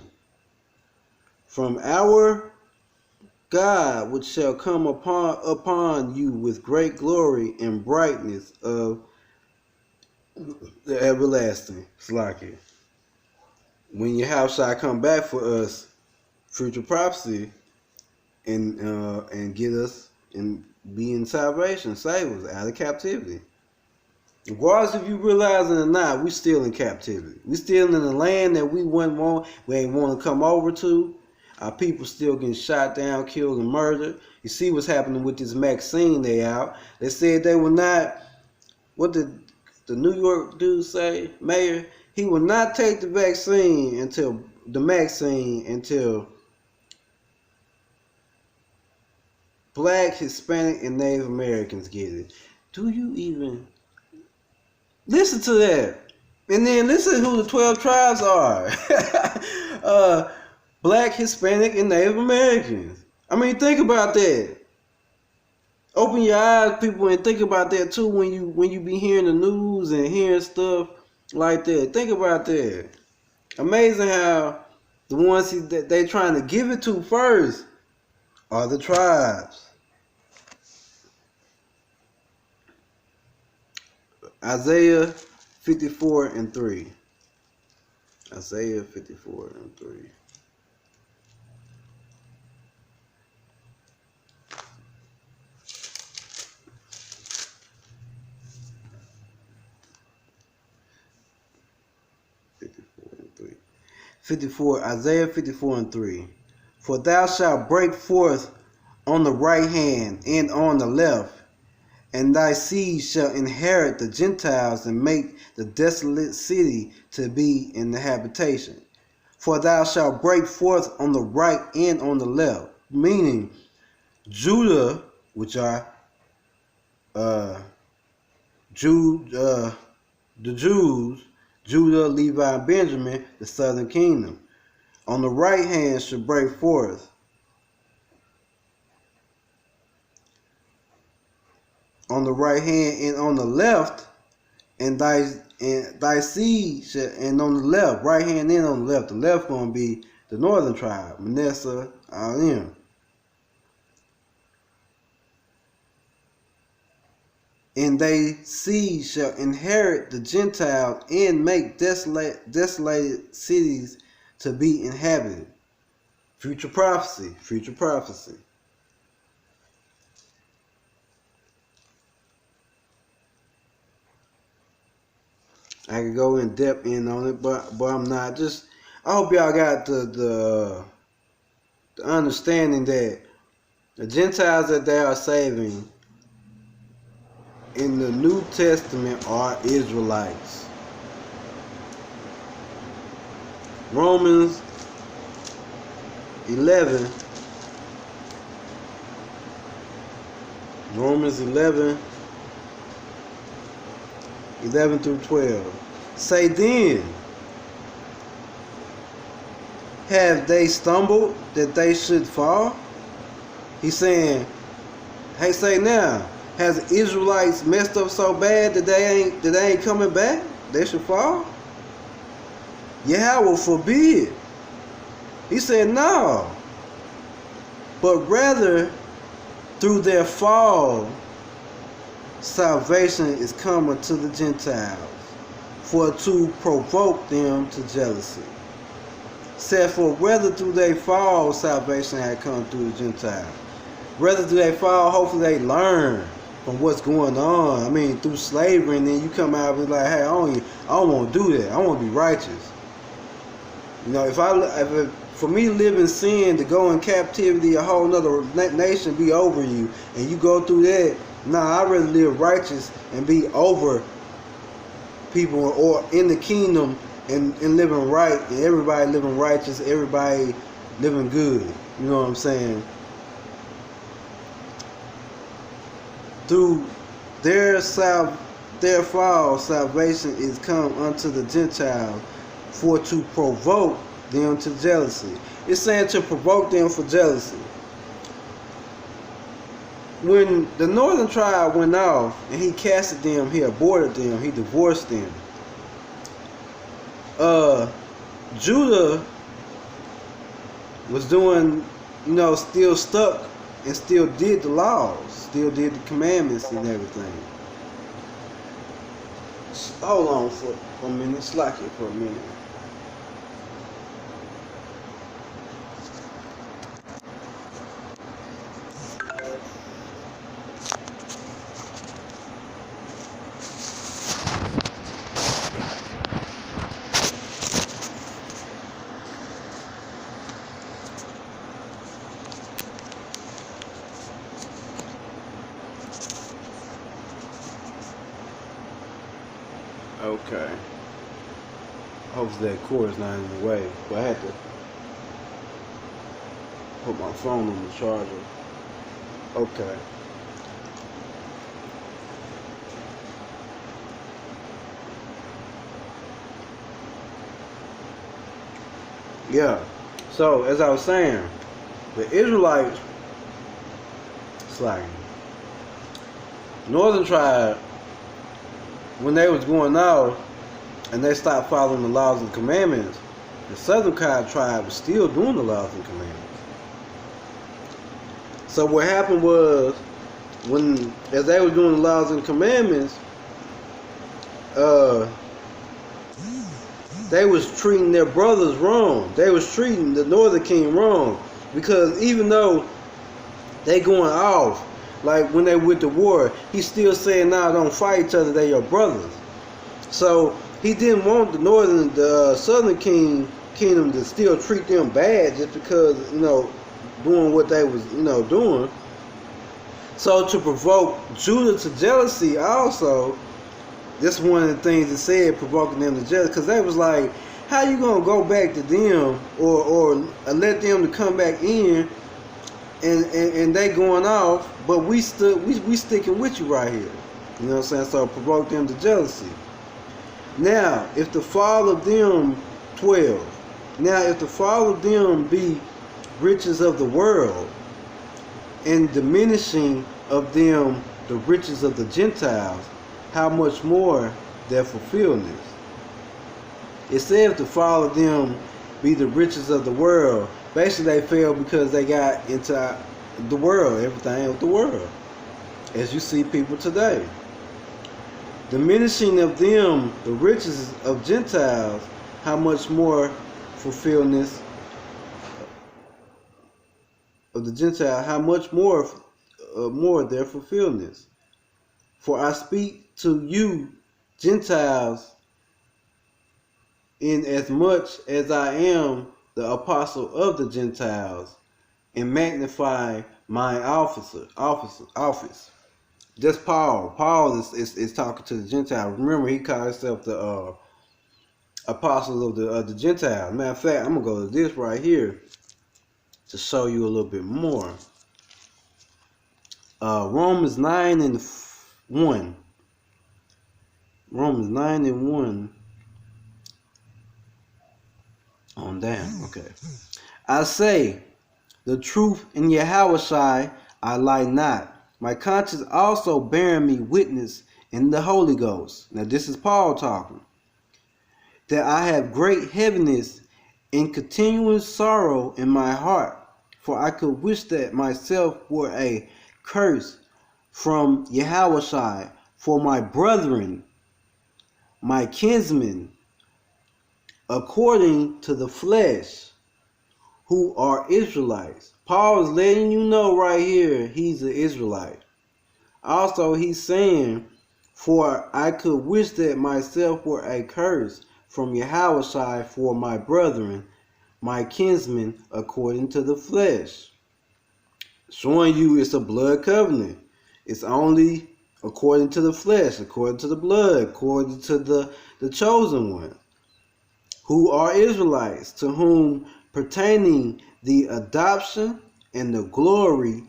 from our God, which shall come upon you with great glory and brightness of the everlasting. It's like it. When your house shall come back for us, future prophecy, and get us and be in salvation, save us out of captivity. Regardless if you realize it or not, we still in captivity. We still in the land that we ain't want to come over to. Our people still getting shot down, killed, and murdered. You see what's happening with this vaccine they out. They said they will not, what did the New York dude say, mayor? He will not take the vaccine until Black, Hispanic, and Native Americans get it. Do you even listen to that? And then listen who the 12 tribes are. Black, Hispanic, and Native Americans. I mean, think about that. Open your eyes, people, and think about that too when you be hearing the news and hearing stuff like that. Think about that. Amazing how the ones that they trying to give it to first are the tribes. Isaiah 54:3. Isaiah 54:3. Isaiah 54:3. For thou shalt break forth on the right hand and on the left, and thy seed shall inherit the Gentiles and make the desolate city to be in the habitation. For thou shalt break forth on the right and on the left, meaning Judah, which are the Jews, Judah, Levi, and Benjamin, the southern kingdom. On the right hand shall break forth. On the right hand and on the left, and thy seed shall, and on the left, right hand and on the left. The left gonna be the northern tribe, Manasseh, all them. and they seed shall inherit the Gentiles and make desolated cities to be inhabited. Future prophecy, future prophecy. I could go in depth in on it, but I'm not. Just I hope y'all got the understanding that the Gentiles that they are saving in the New Testament are Israelites. Romans 11. Romans 11 through 12. Say then, have they stumbled that they should fall? He's saying, hey, say now, has Israelites messed up so bad that they ain't coming back? They should fall? Yahweh forbid. He said, no. But rather, through their fall, salvation is coming to the Gentiles, for to provoke them to jealousy. Said, for whether through their fall, salvation had come through the Gentiles. Whether through their fall, hopefully they learn from what's going on. I mean, through slavery, and then you come out and be like, hey, I don't want to do that. I want to be righteous. You know, for me to live in sin, to go in captivity, a whole nother nation be over you, and you go through that, nah, I'd rather live righteous and be over people or in the kingdom and living right, and everybody living righteous, everybody living good. You know what I'm saying? Through their fall, salvation is come unto the Gentiles, for to provoke them to jealousy. It's saying to provoke them for jealousy. When the northern tribe went off and he casted them, he aborted them, he divorced them. Judah was doing, still stuck and still did the laws, still did the commandments and everything. Hold on for a minute, slack it for a minute. Okay. Hopefully that cord is not in the way. But I had to put my phone on the charger. Okay. Yeah. So as I was saying, the Israelites, northern tribe, when they was going out and they stopped following the laws and commandments, the southern tribe was still doing the laws and commandments. So what happened was, as they were doing the laws and commandments, they was treating their brothers wrong. They was treating the northern king wrong, because even though they going off, like when they went to war, he's still saying, nah, don't fight each other, they your brothers. So he didn't want the southern kingdom to still treat them bad just because, doing what they was, doing. So to provoke Judah to jealousy also, this is one of the things it said, provoking them to jealousy, because they was like, how you gonna go back to them or let them to come back in and they going off, but we sticking with you right here. You know what I'm saying? So provoke them to jealousy. Now, if the fall of them 12, now if the fall of them be riches of the world, and diminishing of them the riches of the Gentiles, how much more their fulfillment? It said if the fall of them be the riches of the world, basically they fell because they got into the world, everything of the world, as you see people today. diminishing of them the riches of Gentiles, how much more fulfillment of the Gentile, how much more their fulfillment. For I speak to you Gentiles, in as much as I am the apostle of the Gentiles, and magnify my office. Just Paul. Paul is talking to the Gentiles. Remember, he called himself the apostle of the Gentiles. Matter of fact, I'm gonna go to this right here to show you a little bit more. Romans 9:1. Romans 9:1 on down. Okay. I say the truth in Yahushai, I lie not. My conscience also bearing me witness in the Holy Ghost. Now this is Paul talking. That I have great heaviness and continuous sorrow in my heart. For I could wish that myself were a curse from Yahushai for my brethren, my kinsmen, according to the flesh, who are Israelites. Paul is letting you know right here he's an Israelite. Also, he's saying, for I could wish that myself were a curse from Yahushai for my brethren, my kinsmen, according to the flesh. Showing you it's a blood covenant. It's only according to the flesh, according to the blood, according to the chosen one, who are Israelites, to whom pertaining the adoption and the glory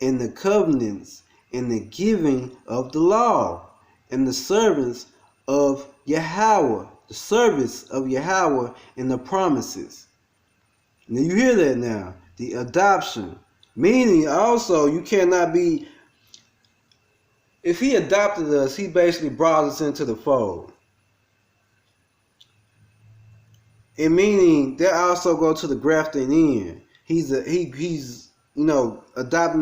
and the covenants and the giving of the law and the servants of Yahweh, the service of Yahweh and the promises. Now you hear that now, the adoption. Meaning also you cannot be, if he adopted us, he basically brought us into the fold. And meaning that also go to the grafting in. He's adopting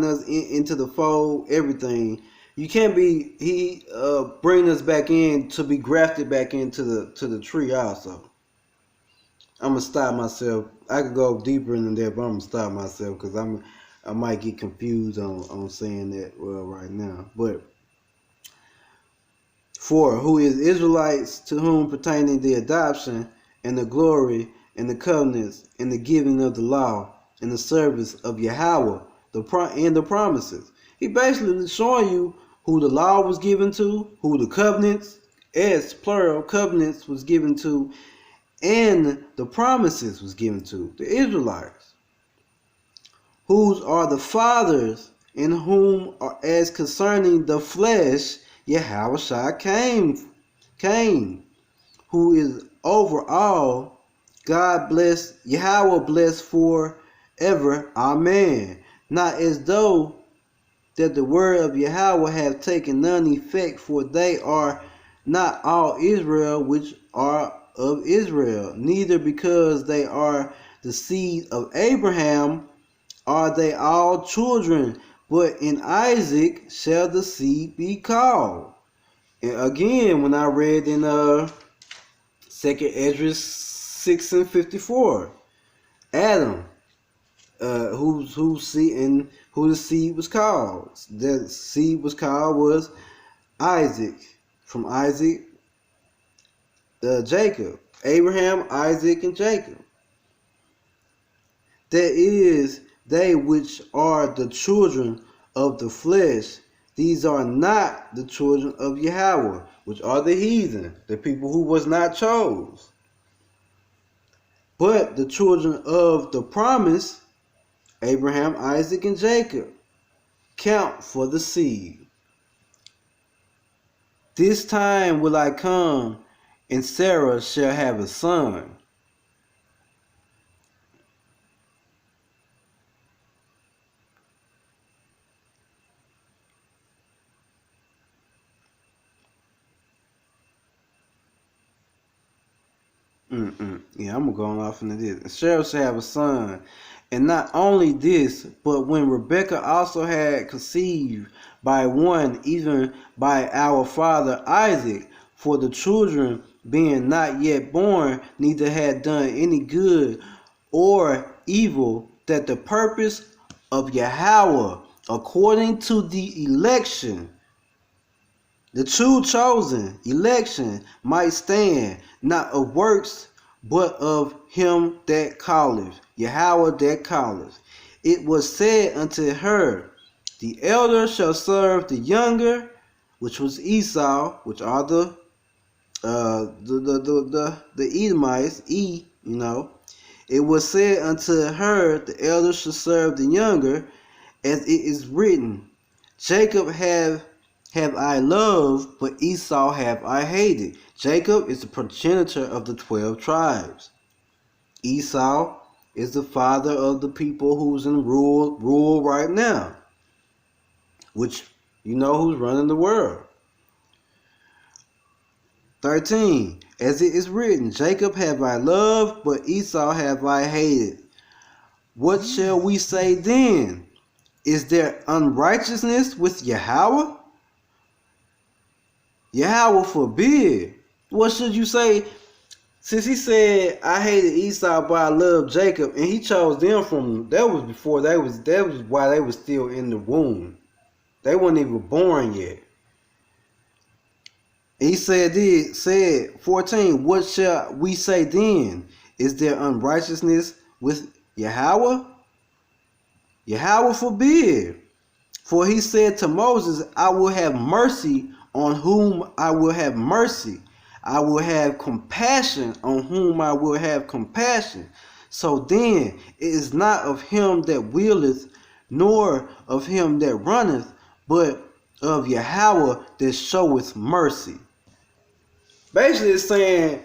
us into the fold, everything. You can't be bring us back in to be grafted back into the tree also. I'm gonna stop myself. I could go deeper into that, but I'm gonna stop myself because I might get confused on saying that right now. But for who is Israelites, to whom pertaining the adoption and the glory and the covenants and the giving of the law and the service of Yahweh and the promises. He basically showing you who the law was given to, who the covenants, as plural covenants, was given to, and the promises was given to the Israelites, whose are the fathers, in whom are, as concerning the flesh, Yahushua came, who is over all. God bless, Yahweh bless forever. Amen. Not as though that the word of Yahweh have taken none effect, for they are not all Israel which are of Israel, neither because they are the seed of Abraham are they all children, but in Isaac shall the seed be called. And again, when I read in 2nd Ezra 6:54, Adam, whose seed and who the seed was called. The seed was called was Isaac. From Isaac, Jacob. Abraham, Isaac, and Jacob. That is, they which are the children of the flesh, these are not the children of Yahweh, which are the heathen, the people who was not chose. But the children of the promise, Abraham, Isaac, and Jacob, count for the seed. This time will I come, and Sarah shall have a son. Yeah, I'm going off into this. Sarah shall have a son, And not only this, but when Rebekah also had conceived by one, even by our father Isaac, for the children being not yet born, neither had done any good or evil, that the purpose of Yahweh, according to the election, the true chosen election, might stand, not of works, but of him that calleth, Yahweh that calleth. It was said unto her, the elder shall serve the younger, which was Esau, which are the Edomites, It was said unto her, the elder shall serve the younger, as it is written, Jacob have I loved, but Esau have I hated. Jacob is the progenitor of the 12 tribes. Esau is the father of the people who's in rule right now, which you know who's running the world. 13. As it is written, Jacob have I loved, but Esau have I hated. What shall we say then? Is there unrighteousness with Yahweh? Yahweh forbid. What should you say? Since he said, I hated Esau, but I loved Jacob, and he chose them from, that was before that was why they were still in the womb. They weren't even born yet. He said 14, what shall we say then? Is there unrighteousness with Yahweh? Yahweh forbid. For he said to Moses, I will have mercy on whom I will have mercy. I will have compassion on whom I will have compassion. So then it is not of him that willeth, nor of him that runneth, but of Yahweh that showeth mercy. Basically it's saying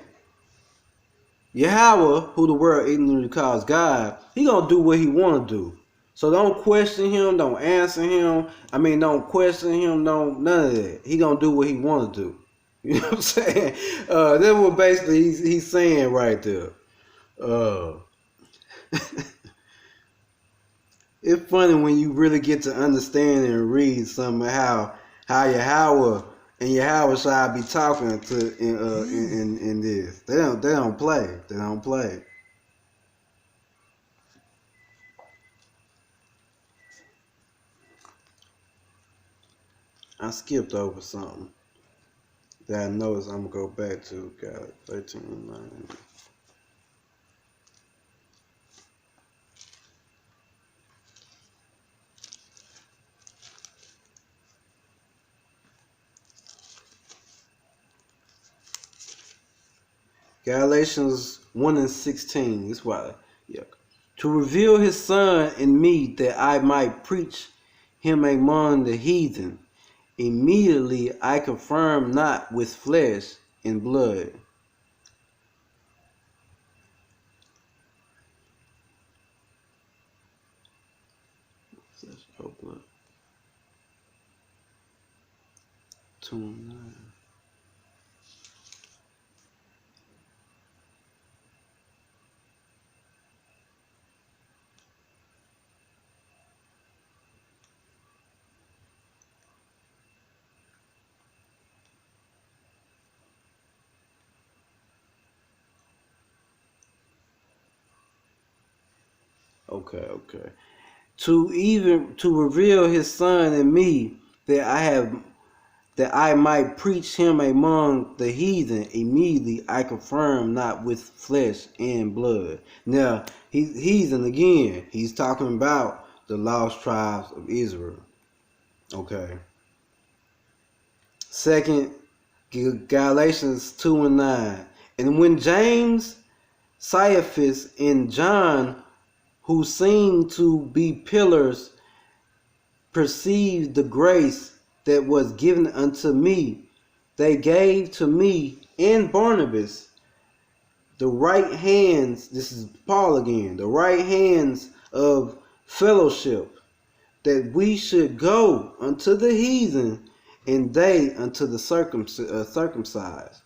Yahweh, who the world ignorantly calls God, he gonna do what he wanna do. So don't question him, don't answer him. Don't question him, none of that. He gonna do what he wanna do. You know what I'm saying? That's what basically he's saying right there. It's funny when you really get to understand and read some of how Yahweh and Yahweh shall be talking to in this. They don't play. They don't play. I skipped over something that I noticed I'm going to go back to. Got it, 13:9. Galatians 1:16. That's why. Yeah. To reveal his son in me that I might preach him among the heathen. Immediately I confirm not with flesh and blood. Flesh or blood. 2:9. Okay. To reveal his son in me that I might preach him among the heathen. Immediately I confirm not with flesh and blood. Now he's heathen again. He's talking about the lost tribes of Israel. Okay. Second, Galatians 2:9. And when James, Caiaphas, and John, who seemed to be pillars, perceived the grace that was given unto me, they gave to me and Barnabas the right hands, this is Paul again, the right hands of fellowship, that we should go unto the heathen, and they unto the circumcised.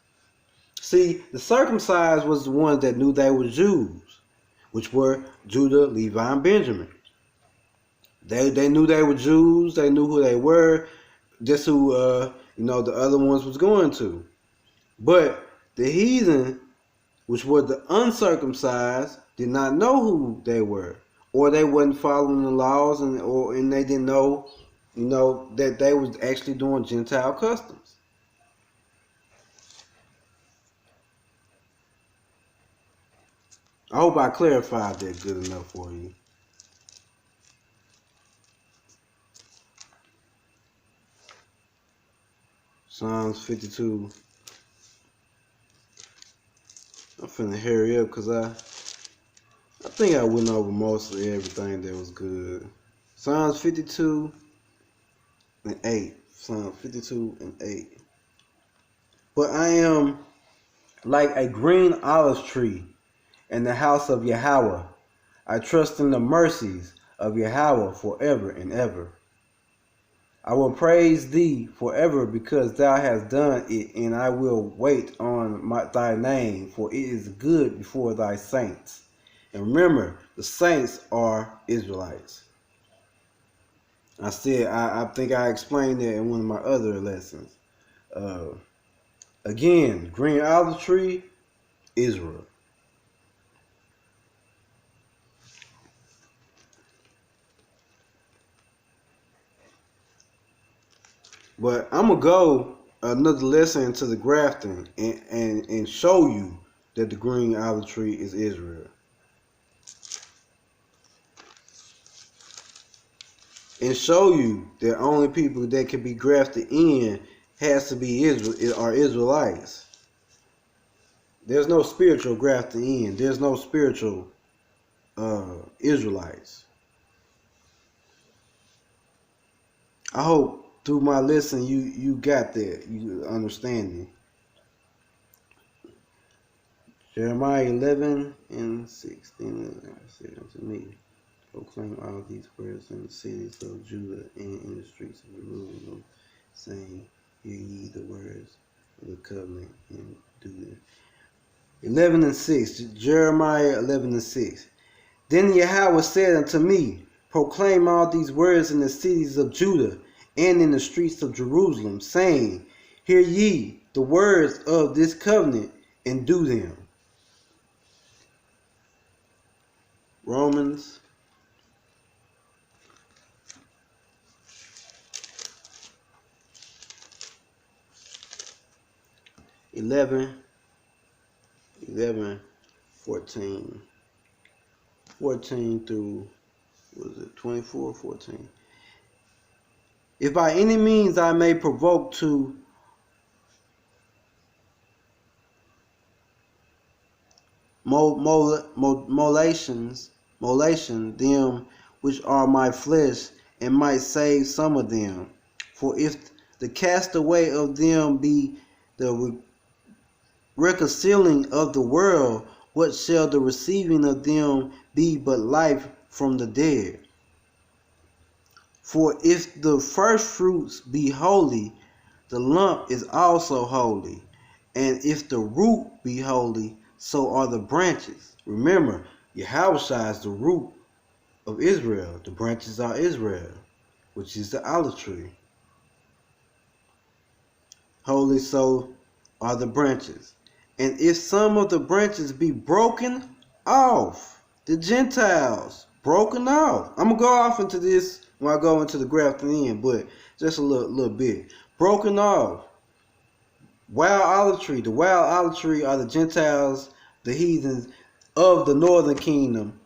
See, the circumcised was the ones that knew they were Jews, which were Judah, Levi, and Benjamin. They knew they were Jews. They knew who they were. Just who the other ones was going to. But the heathen, which were the uncircumcised, did not know who they were, or they wasn't following the laws, and they didn't know, that they was actually doing Gentile customs. I hope I clarified that good enough for you. Psalms 52. I'm finna hurry up because I think I went over mostly everything that was good. Psalms 52 and 8. Psalms 52 and 8. But I am like a green olive tree in the house of Yahweh. I trust in the mercies of Yahweh forever and ever. I will praise thee forever because thou hast done it, and I will wait on thy name, for it is good before thy saints. And remember, the saints are Israelites. I think I explained that in one of my other lessons. Again, green olive tree, Israel. But I'm going to go another lesson into the grafting and show you that the green olive tree is Israel. And show you that only people that can be grafted in has to be Israelites. There's no spiritual grafting in. There's no spiritual Israelites. I hope through my lesson you got that, you understanding. Jeremiah 11 and 16 said unto me, proclaim all these words in the cities of Judah and in the streets of Jerusalem, saying, hear ye the words of the covenant and do them. 11 and 6, Jeremiah 11 and 6. Then Yahweh said unto me, proclaim all these words in the cities of Judah and in the streets of Jerusalem, saying, hear ye the words of this covenant and do them. Romans 11, 14 through, was it 24 or 14? If by any means I may provoke to molation them which are my flesh, and might save some of them. For if the castaway of them be the reconciling of the world, what shall the receiving of them be but life from the dead? For if the first fruits be holy, the lump is also holy. And if the root be holy, so are the branches. Remember, Yahushua is the root of Israel. The branches are Israel, which is the olive tree. Holy, so are the branches. And if some of the branches be broken off, the Gentiles, broken off. I'm going to go off into this when I go into the grafting in, but just a little bit. Broken off. Wild olive tree. The wild olive tree are the Gentiles, the heathens of the northern kingdom,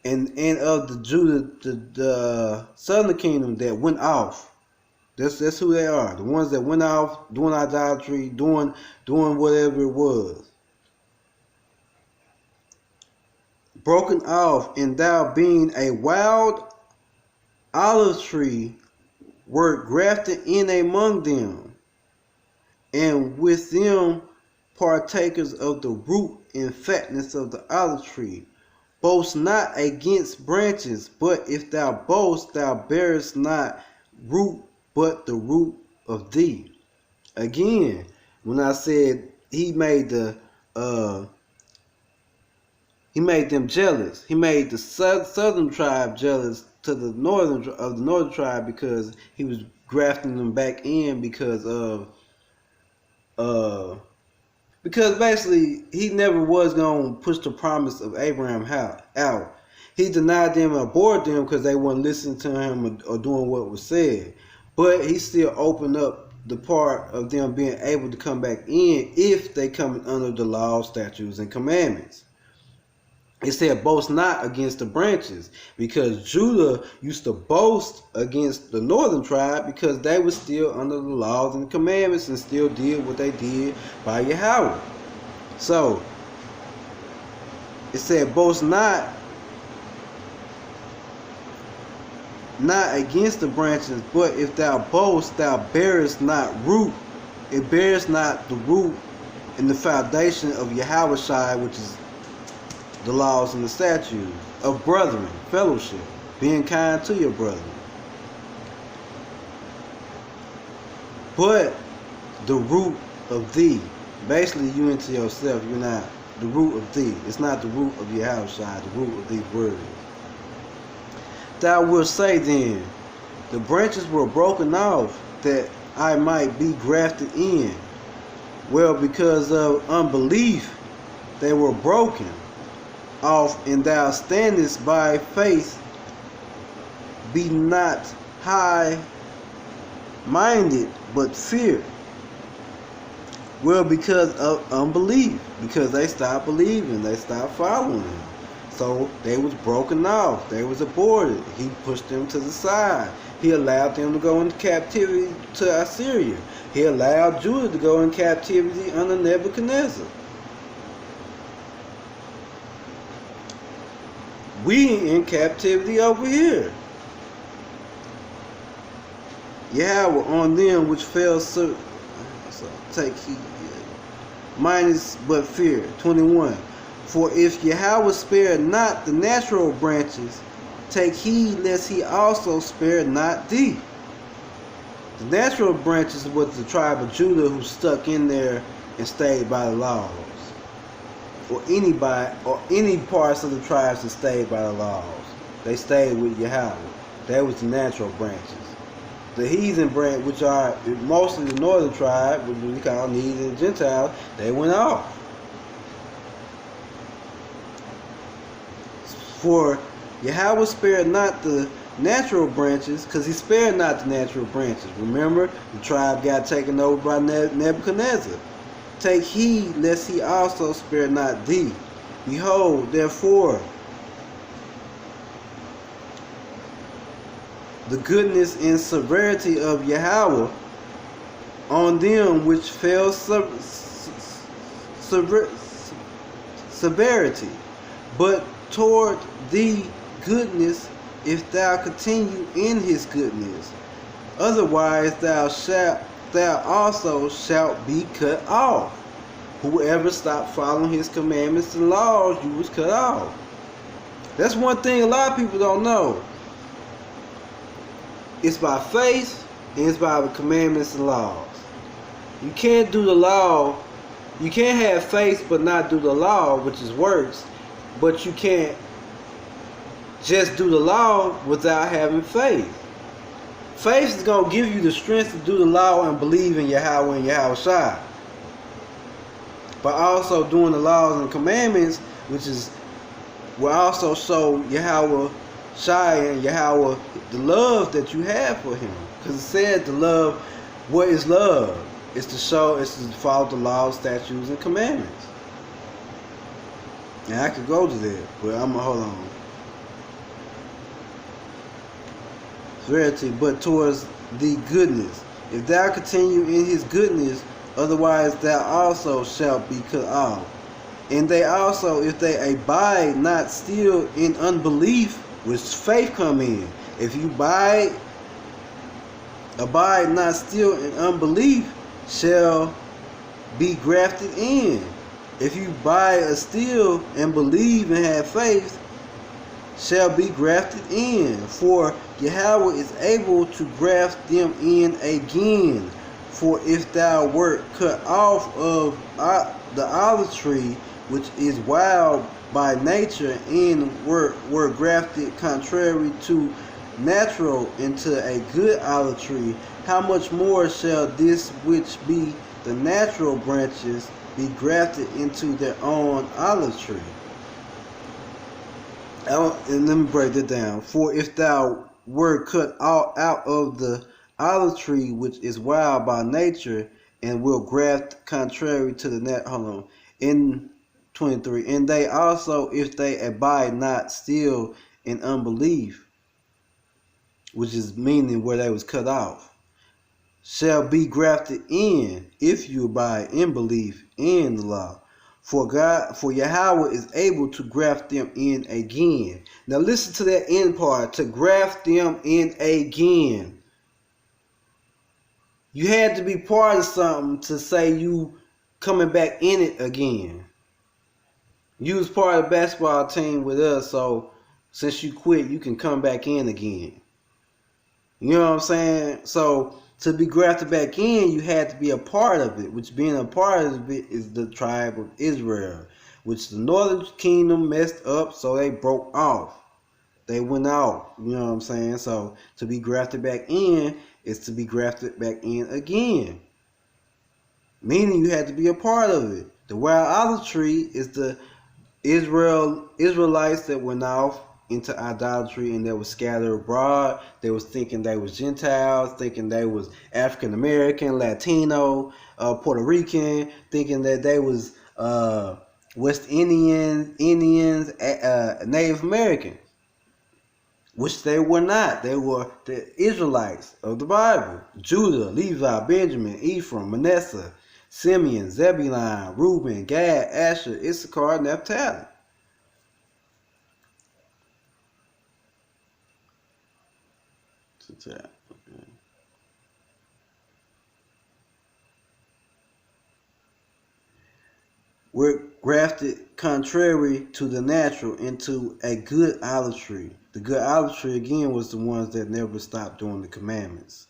and of the Judah, the southern kingdom that went off. That's who they are. The ones that went off doing idolatry, doing whatever it was. Broken off, and thou being a wild olive tree, wert grafted in among them, and with them partakers of the root and fatness of the olive tree. Boast not against branches, but if thou boast, thou bearest not root, but the root of thee. Again, when I said he made the He made them jealous. He made the southern tribe jealous to the northern tribe because he was grafting them back in because basically he never was going to push the promise of Abraham out. He denied them and abhorred them because they wouldn't listen to him or doing what was said. But he still opened up the part of them being able to come back in if they come under the law, statutes, and commandments. It said, boast not against the branches, because Judah used to boast against the northern tribe because they were still under the laws and commandments and still did what they did by Yahweh. So, it said, boast not against the branches, but if thou boast, thou bearest not root. It bears not the root in the foundation of Yahweh, which is the laws and the statutes of brethren, fellowship, being kind to your brethren. But the root of thee, basically you into yourself, you're not the root of thee. It's not the root of Yahweh, the root of these words. Thou wilt say then, the branches were broken off that I might be grafted in. Well, because of unbelief, they were broken off, and thou standest by faith. Be not high-minded, but fear. Well, because of unbelief, because they stopped believing, they stopped following him. So they was broken off, they was aborted. He pushed them to the side. He allowed them to go into captivity to Assyria. He allowed Judah to go in captivity under Nebuchadnezzar. We in captivity over here. Yahweh on them which fell so take heed. Minus but fear. 21. For if Yahweh spared not the natural branches, take heed lest he also spare not thee. The natural branches was the tribe of Judah who stuck in there and stayed by the laws. Or any parts of the tribes that stayed by the laws. They stayed with Yahweh. That was the natural branches. The heathen branch, which are mostly the northern tribe, which we call heathen and Gentiles, they went off. For Yahweh spared not the natural branches, because he spared not the natural branches. Remember, the tribe got taken over by Nebuchadnezzar. Take heed lest he also spare not thee. Behold, therefore, the goodness and severity of Yahweh on them which fell severity, but toward thee goodness, if thou continue in his goodness. Otherwise thou also shalt be cut off. Whoever stopped following his commandments and laws, you was cut off. That's one thing a lot of people don't know. It's by faith and it's by the commandments and laws. You can't do the law. You can't have faith but not do the law, which is works. But you can't just do the law without having faith. Faith is going to give you the strength to do the law and believe in Yahweh and Yahweh. But also doing the laws and commandments, which will also show Yahweh and Yahweh the love that you have for him. Because it said the love, what is love? It's to follow the laws, statutes, and commandments. And I could go to that, but I'm going to hold on. Severity, but towards the goodness. If thou continue in his goodness, otherwise thou also shalt be cut off. And they also, if they abide not still in unbelief, which faith come in. If you abide not still in unbelief, shall be grafted in. If you abide still and believe and have faith, shall be grafted in. For Yahweh is able to graft them in again. For if thou wert cut off of the olive tree, which is wild by nature, and were grafted contrary to natural into a good olive tree, how much more shall this which be the natural branches be grafted into their own olive tree? And let me break it down. For if thou were cut out of the olive tree which is wild by nature, and will graft contrary to the net. Hold on. In 23. And they also, if they abide not still in unbelief, which is meaning where they was cut off, shall be grafted in, if you abide in belief in the law. For Yahweh is able to graft them in again. Now listen to that end part, to graft them in again. You had to be part of something to say you coming back in it again. You was part of the basketball team with us, so since you quit, you can come back in again. You know what I'm saying? So to be grafted back in, you had to be a part of it, which being a part of it is the tribe of Israel, which the northern kingdom messed up, so they broke off. They went out. You know what I'm saying? So to be grafted back in is to be grafted back in again. Meaning you had to be a part of it. The wild olive tree is the Israelites that went off into idolatry and that was scattered abroad. They was thinking they was Gentiles, thinking they was African American, Latino, Puerto Rican, thinking that they was West Indians, Native American, which they were not. They were the Israelites of the Bible: Judah, Levi, Benjamin, Ephraim, Manasseh, Simeon, Zebulun, Reuben, Gad, Asher, Issachar, Naphtali. We're grafted contrary to the natural into a good olive tree. The good olive tree again was the ones that never stopped doing the commandments.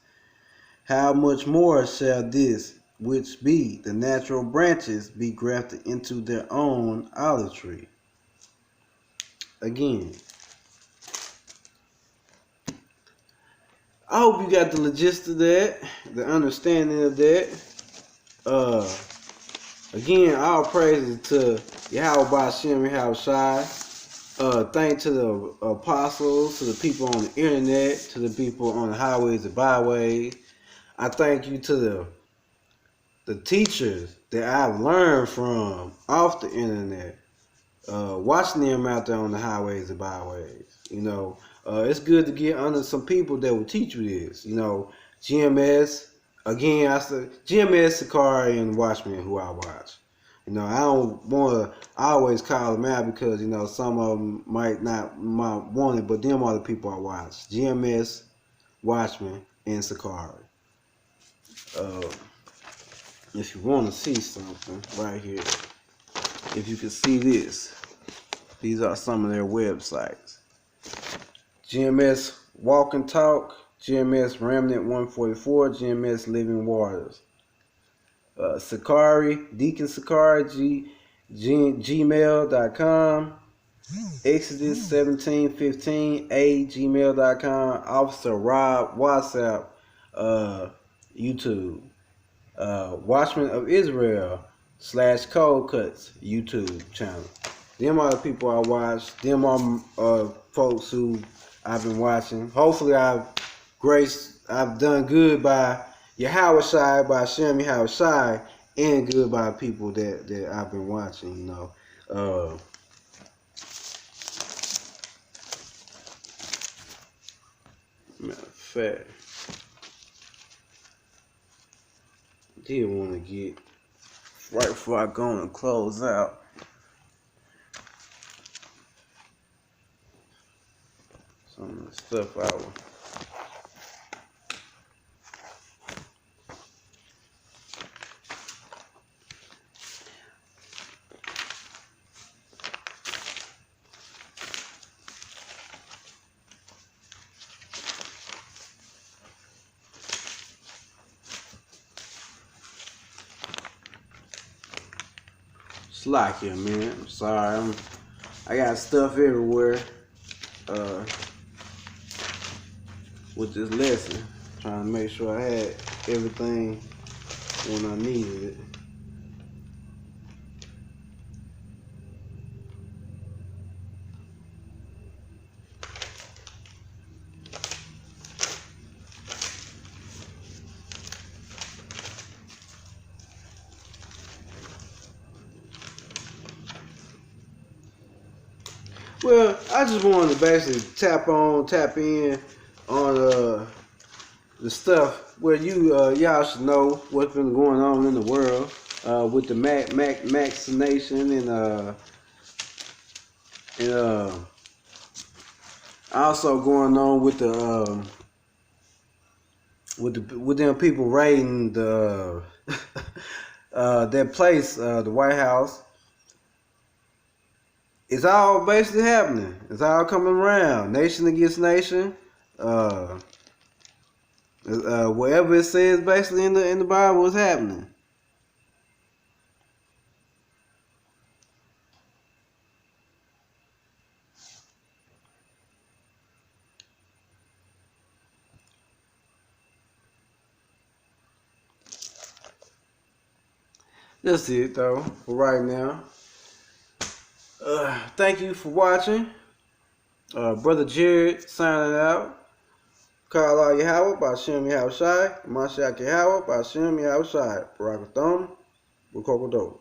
How much more shall this, which be the natural branches, be grafted into their own olive tree? Again, I hope you got the logistics of that, the understanding of that. Again, all praises to Yahweh Ba'Shem Yahweh Shai. Thanks to the apostles, to the people on the internet, to the people on the highways and byways. I thank you to the teachers that I've learned from off the internet, watching them out there on the highways and byways. You know, it's good to get under some people that will teach you this. You know, GMS. Again, I said GMS, Sakari, and Watchmen, who I watch. You know, I don't want to always call them out because, you know, some of them might want it, but them are the people I watch. GMS, Watchmen, and Sakari. If you want to see something right here, if you can see this, these are some of their websites. GMS Walk and Talk, GMS Remnant 144, GMS Living Waters. Sakari, Deacon Sakari, gmail.com. Exodus 1715 gmail.com. Officer Rob WhatsApp, YouTube. Watchmen of Israel / Cold Cuts YouTube channel. Them are the people I watch. Them are folks who I've been watching. Hopefully I've done good by Yahweh Shai, by Shem Yahweh Shai, and good by people that I've been watching, you know. Matter of fact, I did want to get, right before I go and close out, some of the stuff I was Slakia, man. I'm sorry. I got stuff everywhere. With this lesson, trying to make sure I had everything when I needed it. Well, I just wanted to basically tap in on the stuff where y'all should know what's been going on in the world with the vaccination and also going on with the with them people raiding the that place, the White House. It's all basically happening. It's all coming around. Nation against nation. Whatever it says basically in the Bible is happening. That's it though for right now. Thank you for watching. Brother Jared signing out. Call out Yahweh by Shem Yahweh Shai. Mashiach Yahweh by Shem Yahweh Shai. Barakathon. Bukokodo.